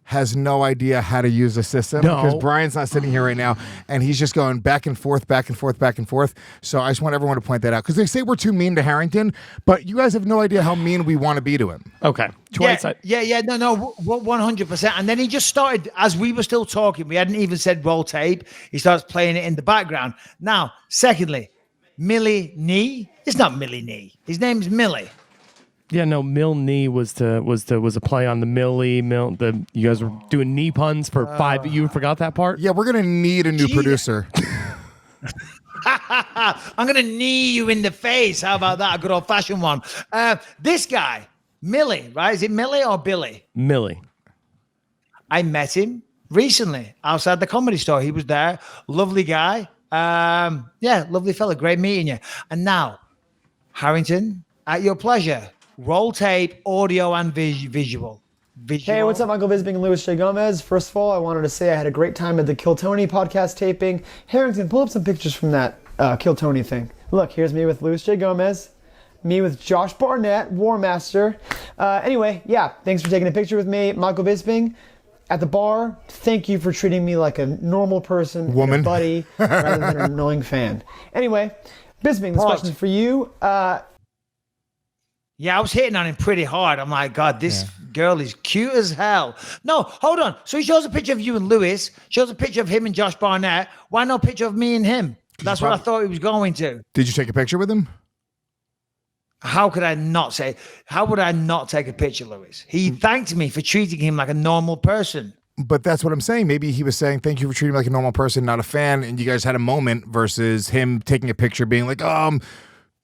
has no idea how to use the system because Brian's not sitting here right now and he's just going back and forth. So I just want everyone to point that out because they say we're too mean to Harrington, but you guys have no idea how mean we want to be to him. Okay. No, 100%. And then he just started, as we were still talking, we hadn't even said roll tape. He starts playing it in the background. Now, secondly, Millie Nee. It's not Millie Nee. His name's Millie. Yeah, no, Milne was a play on the Millie. You guys were doing knee puns for 5. You forgot that part? Yeah, we're gonna need a new producer. I'm gonna knee you in the face. How about that? A good old fashioned one. This guy, Millie, right? Is it Millie or Billy? Millie. I met him recently outside the Comedy Store. He was there. Lovely guy. Lovely fella. Great meeting you. And now, Harrington, at your pleasure. Roll tape, audio, and visual. Hey, what's up, Michael Bisping and Louis J. Gomez? First of all, I wanted to say I had a great time at the Kill Tony podcast taping. Harrington, pull up some pictures from that Kill Tony thing. Look, here's me with Louis J. Gomez, me with Josh Barnett, War Master. Anyway, yeah, thanks for taking a picture with me. Michael Bisping, at the bar, thank you for treating me like a normal person, Woman. a buddy, rather than an annoying fan. Anyway, Bisping, this question's for you. Yeah, I was hitting on him pretty hard. I'm like, God, this girl is cute as hell. No, hold on. So he shows a picture of you and Lewis, shows a picture of him and Josh Barnett. Why no picture of me and him? That's what I thought he was going to. Did you take a picture with him? How would I not take a picture, Lewis? He thanked me for treating him like a normal person. But that's what I'm saying. Maybe he was saying, thank you for treating me like a normal person, not a fan. And you guys had a moment versus him taking a picture being like,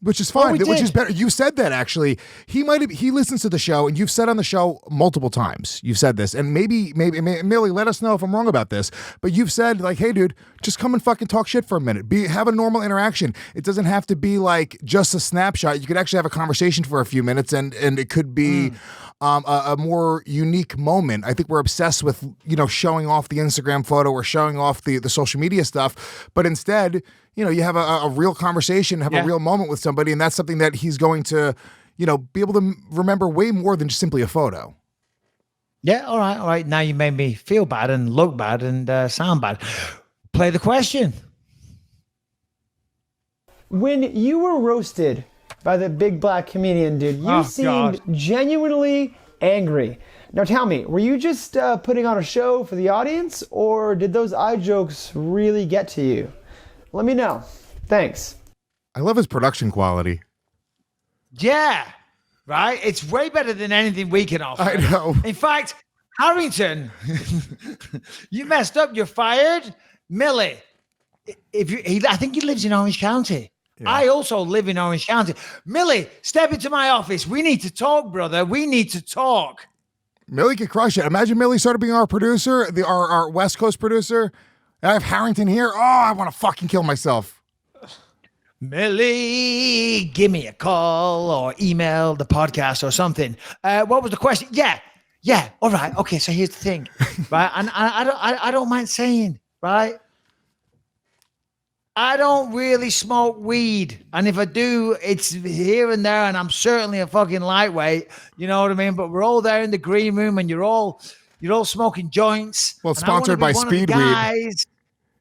which is fine, which is better. You said that actually. He listens to the show, and you've said on the show multiple times. You've said this, and maybe Millie, let us know if I'm wrong about this. But you've said like, hey, dude, just come and fucking talk shit for a minute. Have a normal interaction. It doesn't have to be like just a snapshot. You could actually have a conversation for a few minutes, and it could be a more unique moment. I think we're obsessed with showing off the Instagram photo or showing off the social media stuff, but instead, you have a real conversation, have a real moment with somebody, and that's something that he's going to, be able to remember way more than just simply a photo. Yeah, all right. Now you made me feel bad and look bad and sound bad. Play the question. When you were roasted by the big black comedian, dude, you seemed genuinely angry. Now tell me, were you just putting on a show for the audience, or did those eye jokes really get to you? Let me know. Thanks. I love his production quality. Yeah, right? It's way better than anything we can offer. I know. In fact, Harrington, you messed up. You're fired. Millie, I think he lives in Orange County. Yeah. I also live in Orange County. Millie, step into my office. We need to talk, brother. We need to talk. Millie could crush it. Imagine Millie started being our producer, our West Coast producer. I have Harrington here. Oh, I want to fucking kill myself. Millie, give me a call or email the podcast or something. What was the question? Yeah. All right. Okay. So here's the thing, right? And I don't mind saying, right? I don't really smoke weed. And if I do, it's here and there. And I'm certainly a fucking lightweight. You know what I mean? But we're all there in the green room and you're all smoking joints. Well, sponsored by Speedweed.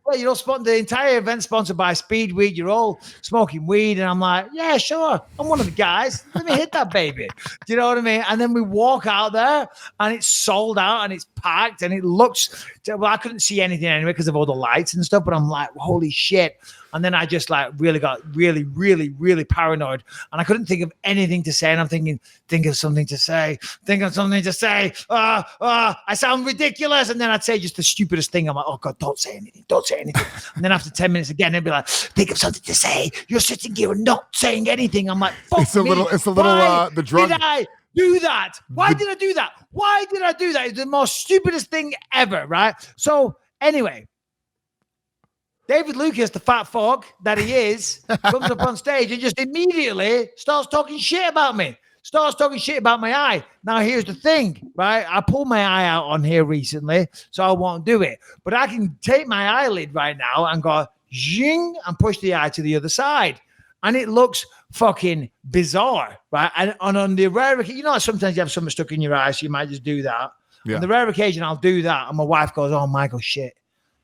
Well, the entire event sponsored by Speedweed. You're all smoking weed. And I'm like, yeah, sure. I'm one of the guys. Let me hit that baby. Do you know what I mean? And then we walk out there and it's sold out and it's packed and it looks, well, I couldn't see anything anyway because of all the lights and stuff. But I'm like, holy shit. And then I just like really got really, really, really paranoid. And I couldn't think of anything to say. And I'm thinking, think of something to say. I sound ridiculous. And then I'd say just the stupidest thing. I'm like, oh God, don't say anything. And then after 10 minutes again, they'd be like, think of something to say. You're sitting here and not saying anything. I'm like, fuck it's a me. little, the drug. Did I do that? Why did I do that? It's the most stupidest thing ever, right? So anyway, David Lucas, the fat fuck that he is, comes up on stage and just immediately starts talking shit about me. Starts talking shit about my eye. Now, here's the thing, right? I pulled my eye out on here recently, so I won't do it. But I can take my eyelid right now and go, zing, and push the eye to the other side. And it looks fucking bizarre, right? And on the rare occasion, sometimes you have something stuck in your eye, so you might just do that. Yeah. On the rare occasion, I'll do that. And my wife goes, oh, Michael, shit.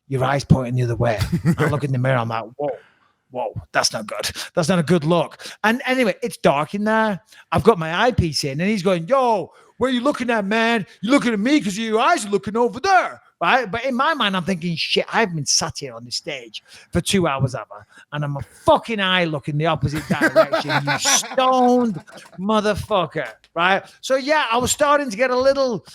Your eye's pointing the other way. I look in the mirror. I'm like, whoa, that's not good. That's not a good look. And anyway, it's dark in there. I've got my eyepiece in, and he's going, yo, where are you looking at, man? You're looking at me because your eyes are looking over there, right? But in my mind, I'm thinking, shit, I've been sat here on this stage for 2 hours ever, and I'm a fucking eye looking the opposite direction, you stoned motherfucker, right? So yeah, I was starting to get a little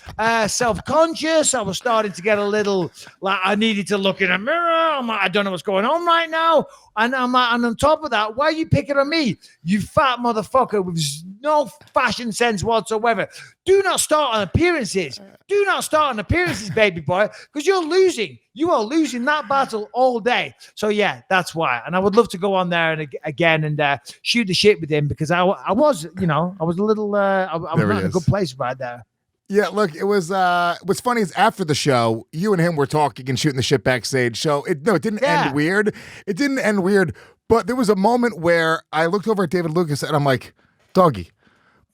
self-conscious. I was starting to get a little like I needed to look in a mirror. I'm like, I don't know what's going on right now. And I'm like, and on top of that, why are you picking on me? You fat motherfucker with no fashion sense whatsoever. Do not start on appearances. Do not start on appearances, baby boy, because you're losing. You are losing that battle all day. So yeah, that's why. And I would love to go on there and again and shoot the shit with him because I was a little, I was not in a good place right there. Yeah, look, it was, what's funny is after the show, you and him were talking and shooting the shit backstage. So it didn't end weird. It didn't end weird, but there was a moment where I looked over at David Lucas and I'm like, doggy,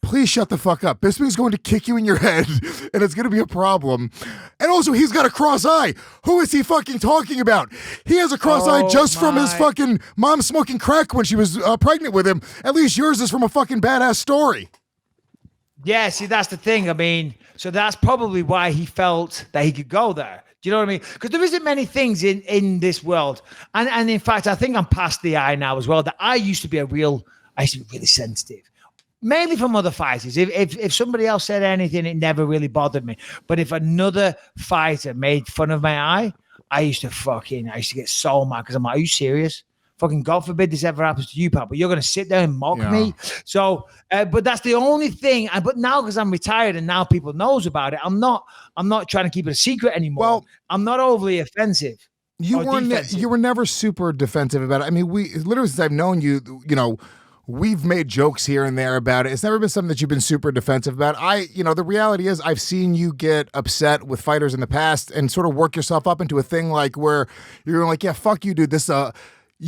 please shut the fuck up. Bisping's going to kick you in your head, and it's going to be a problem. And also, he's got a cross eye. Who is he fucking talking about? He has a cross eye just from his fucking mom smoking crack when she was pregnant with him. At least yours is from a fucking badass story. Yeah, see, that's the thing. I mean, so that's probably why he felt that he could go there. Do you know what I mean? Because there isn't many things in this world. And in fact, I think I'm past the eye now as well. That I used to be really sensitive. Mainly from other fighters. If somebody else said anything, it never really bothered me. But if another fighter made fun of my eye, I used to get so mad because I'm like, are you serious? Fucking God forbid this ever happens to you, pal. But you're going to sit there and mock me. So, but that's the only thing. But now because I'm retired and now people knows about it, I'm not trying to keep it a secret anymore. Well, I'm not overly offensive. You were never super defensive about it. I mean, literally since I've known you, we've made jokes here and there about it. It's never been something that you've been super defensive about. The reality is I've seen you get upset with fighters in the past and sort of work yourself up into a thing like where you're like, yeah, fuck you, dude. This,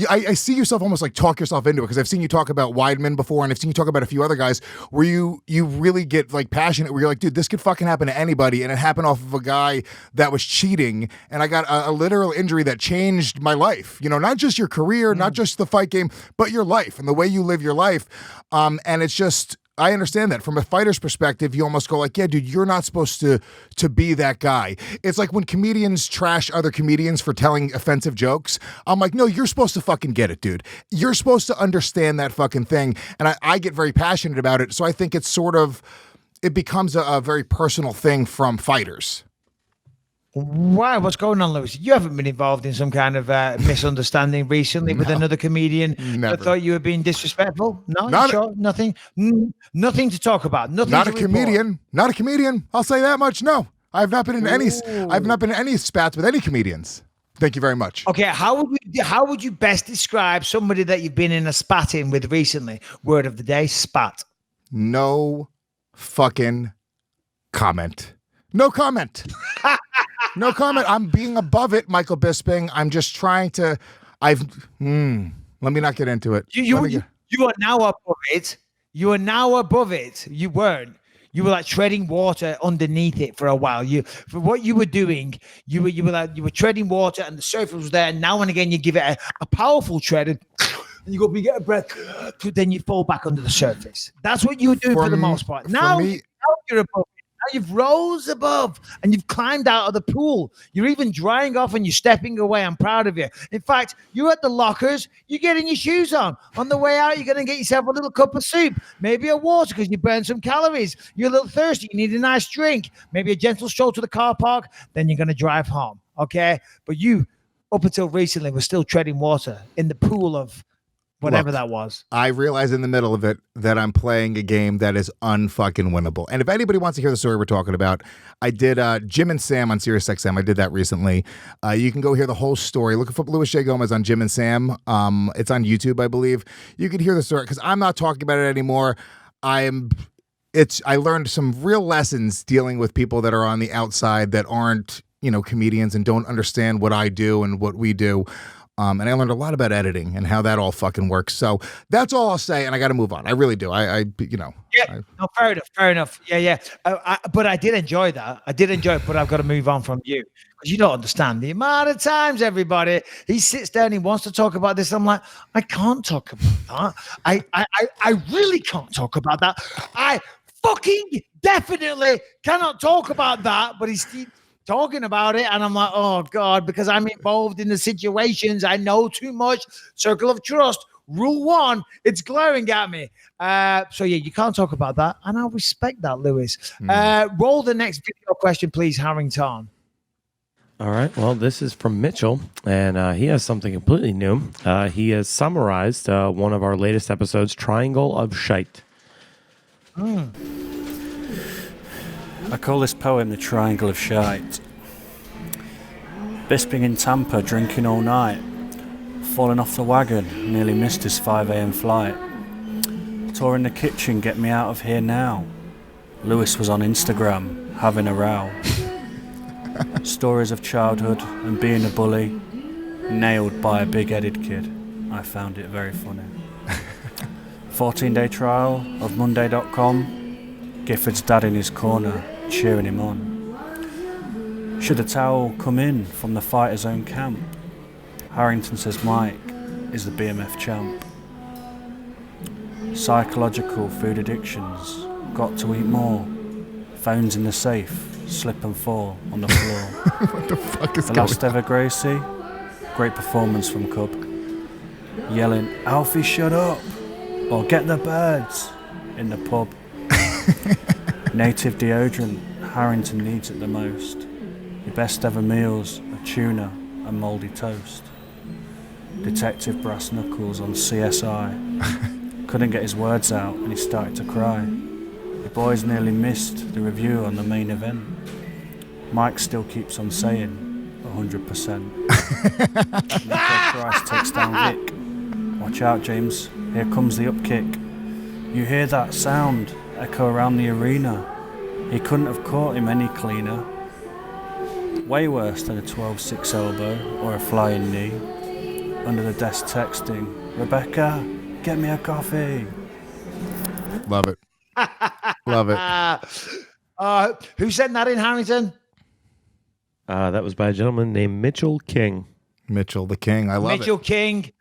I see yourself almost like talk yourself into it because I've seen you talk about Weidman before and I've seen you talk about a few other guys where you really get like passionate where you're like, dude, this could fucking happen to anybody, and it happened off of a guy that was cheating and I got a literal injury that changed my life. Not just your career, not just the fight game, but your life and the way you live your life. And it's just, I understand that from a fighter's perspective, you almost go like, yeah, dude, you're not supposed to be that guy. It's like when comedians trash other comedians for telling offensive jokes. I'm like, no, you're supposed to fucking get it, dude. You're supposed to understand that fucking thing. And I get very passionate about it. So I think it's it becomes a very personal thing from fighters. Why? What's going on, Lewis? You haven't been involved in some kind of misunderstanding recently with another comedian that thought you were being disrespectful? No, sure? Nothing to talk about. Not a comedian. Not a comedian. I'll say that much. No, I've not been in any. I've not been in any spats with any comedians. Thank you very much. Okay, how would you best describe somebody that you've been in a spat in with recently? Word of the day: spat. No fucking comment. No comment. No comment. I'm being above it, Michael Bisping. I'm just trying to. Let me not get into it. You are now above it. You are now above it. You weren't. You were like treading water underneath it for a while. For what you were doing, you were treading water and the surface was there. And now and again, you give it a powerful tread and you go, you get a breath, then you fall back under the surface. That's what you were doing for the most part. Now you're above it. Now you've rose above and you've climbed out of the pool. You're even drying off and you're stepping away. I'm proud of you. In fact, you're at the lockers. You're getting your shoes on. On the way out, you're going to get yourself a little cup of soup, maybe a water because you burned some calories. You're a little thirsty. You need a nice drink, maybe a gentle stroll to the car park. Then you're going to drive home. Okay. But you, up until recently, were still treading water in the pool of whatever that was. I realize in the middle of it that I'm playing a game that is unfucking winnable. And if anybody wants to hear the story we're talking about, I did Jim and Sam on SiriusXM. I did that recently. You can go hear the whole story. Look for Louis J. Gomez on Jim and Sam. It's on YouTube, I believe. You can hear the story because I'm not talking about it anymore. I learned some real lessons dealing with people that are on the outside that aren't, comedians and don't understand what I do and what we do. And I learned a lot about editing and how that all fucking works. So that's all I'll say, and I got to move on. I really do. Yeah, no, fair enough. Yeah. But I did enjoy that. But I've got to move on from you because you don't understand the amount of times, everybody, he sits down, he wants to talk about this. I'm like, I can't talk about that. I really can't talk about that. I fucking definitely cannot talk about that, but he's talking about it, and I'm like, oh God, because I'm involved in the situations. I know too much. Circle of trust. Rule 1, it's glaring at me. So yeah, you can't talk about that, and I respect that, Lewis. Roll the next video question, please, Harrington. All right. Well, this is from Mitchell, and he has something completely new. He has summarized one of our latest episodes, Triangle of Shite. I call this poem The Triangle of Shite. Bisping in Tampa, drinking all night. Falling off the wagon, nearly missed his 5 a.m. flight. Tore in the kitchen, get me out of here now. Lewis was on Instagram, having a row. Stories of childhood and being a bully, nailed by a big-headed kid. I found it very funny. 14-day trial of Monday.com. Gifford's dad in his corner, cheering him on. Should a towel come in from the fighter's own camp? Harrington says Mike is the BMF champ. Psychological food addictions, got to eat more. Phones in the safe, slip and fall on the floor. What the fuck is The going last on? ever Gracie, great performance from Cub. Yelling, Alfie, shut up, or get the birds, in the pub. Native deodorant, Harrington needs it the most. Your best ever meals are tuna and mouldy toast. Detective Brass Knuckles on CSI. Couldn't get his words out and he started to cry. The boys nearly missed the review on the main event. Mike still keeps on saying 100%. Nico Price takes down Vic. Watch out, James. Here comes the upkick. You hear that sound echo around the arena. He couldn't have caught him any cleaner. Way worse than a 12-6 elbow or a flying knee. Under the desk texting, Rebecca, get me a coffee. Love it. Love it. Who sent that in, Harrington? That was by a gentleman named Mitchell King. Mitchell the King. I love Mitchell King.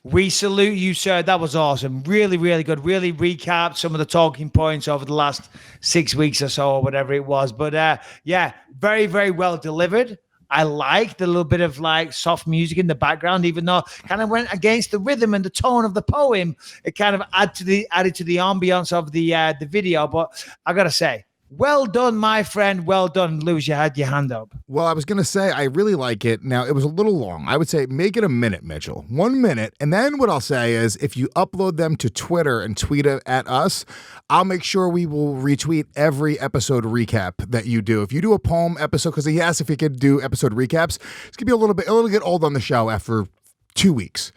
We salute you, sir. That was awesome. Really, really good. Really recapped some of the talking points over the last 6 weeks or so, or whatever it was. But yeah, very, very well delivered. I liked the little bit of like soft music in the background, even though it kind of went against the rhythm and the tone of the poem. It kind of added to the ambience of the video. But I gotta say, well done, my friend. Well done, Lewis. You had your hand up. Well, I was going to say, I really like it. Now, it was a little long. I would say make it a minute, Mitchell. 1 minute. And then what I'll say is if you upload them to Twitter and tweet it at us, I'll make sure we will retweet every episode recap that you do. If you do a poem episode, because he asked if he could do episode recaps, it's going to be a little bit old on the show after 2 weeks.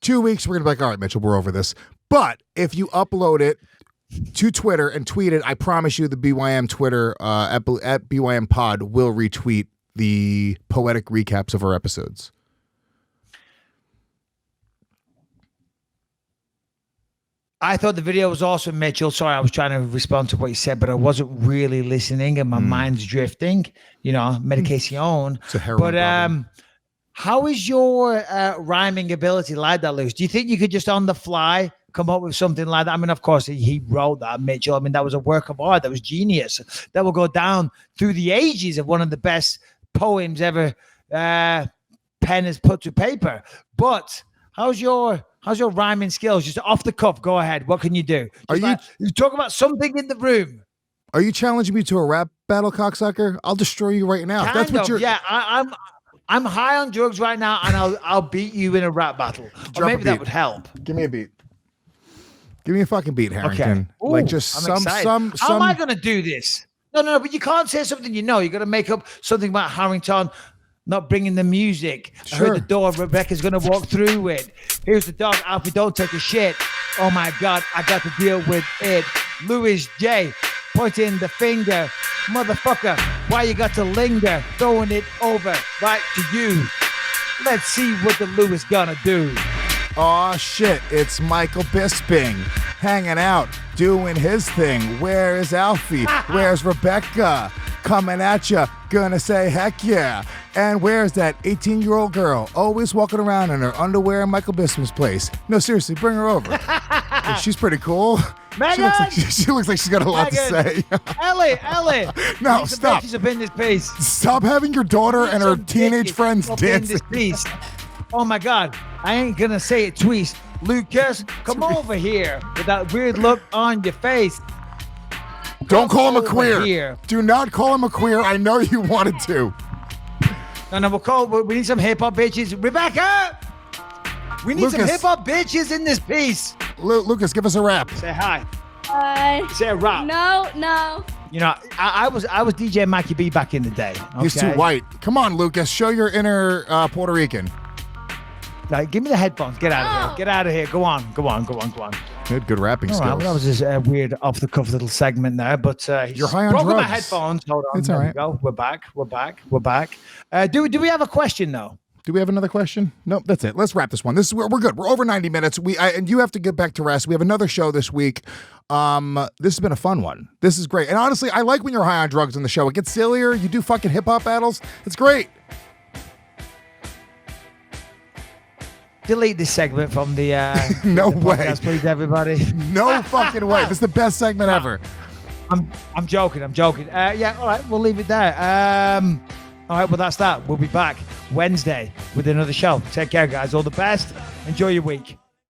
2 weeks, we're going to be like, all right, Mitchell, we're over this. But if you upload it to Twitter and tweet it, I promise you the BYM Twitter at BYM Pod will retweet the poetic recaps of our episodes. I thought the video was awesome, Mitchell. Sorry, I was trying to respond to what you said, but I wasn't really listening and my mind's drifting, medication. It's a heroin problem. How is your rhyming ability like that, Lewis? Do you think you could just on the fly come up with something like that? I mean, of course, he wrote that, Mitchell. I mean, that was a work of art. That was genius. That will go down through the ages of one of the best poems ever pen has put to paper. But how's your rhyming skills? Just off the cuff, go ahead. What can you do? You talk about something in the room. Are you challenging me to a rap battle, cocksucker? I'll destroy you right now. Kind That's what of, you're. Yeah, I'm high on drugs right now, and I'll beat you in a rap battle. Or maybe that would help. Give me a beat. Give me a fucking beat, Harrington. Okay. Like just I'm some. excited. How am I going to do this? No, but you can't say something you know. You got to make up something about Harrington not bringing the music. Sure. I heard the door. Rebecca's going to walk through it. Here's the dog. Alfie, don't take a shit. Oh my God, I got to deal with it. Louis J. pointing the finger. Motherfucker, why you got to linger? Throwing it over right to you. Let's see what the Louis gonna do. Aw, shit, it's Michael Bisping hanging out, doing his thing. Where is Alfie? Where's Rebecca? Coming at ya, gonna say heck yeah. And where's that 18-year-old girl always walking around in her underwear in Michael Bisping's place? No, seriously, bring her over. She's pretty cool. Megan! She looks like she's got a lot to say. Ellie. No, stop. Bitches up in this piece. Stop having your daughter and her teenage friends dancing. Oh my God, I ain't gonna say it twice. Lucas, come over here with that weird look on your face. Don't call him a queer. Here. Do not call him a queer. I know you wanted to. No, we need some hip hop bitches. Rebecca! We need some hip hop bitches in this piece. Lucas, give us a rap. Say hi. Hi. Say a rap. No. You know, I was DJ Mackie B back in the day. Okay? He's too white. Come on, Lucas. Show your inner Puerto Rican. Like, give me the headphones. Get out of here. Get out of here. Go on. Good rapping skills. Right, well, that was just a weird off-the-cuff little segment there, but you're high on broken drugs. my headphones. Hold on. It's all right. Go. We're back. Do we have a question though? Do we have another question? Nope, that's it. Let's wrap this one. We're good. We're over 90 minutes. And you have to get back to rest. We have another show this week. This has been a fun one. This is great. And honestly, I like when you're high on drugs on the show. It gets sillier. You do fucking hip hop battles. It's great. Delete this segment from the no the way, podcast, please, everybody. No fucking way. This is the best segment ever. I'm joking. Yeah, all right, we'll leave it there. All right, well, that's that. We'll be back Wednesday with another show. Take care, guys. All the best. Enjoy your week.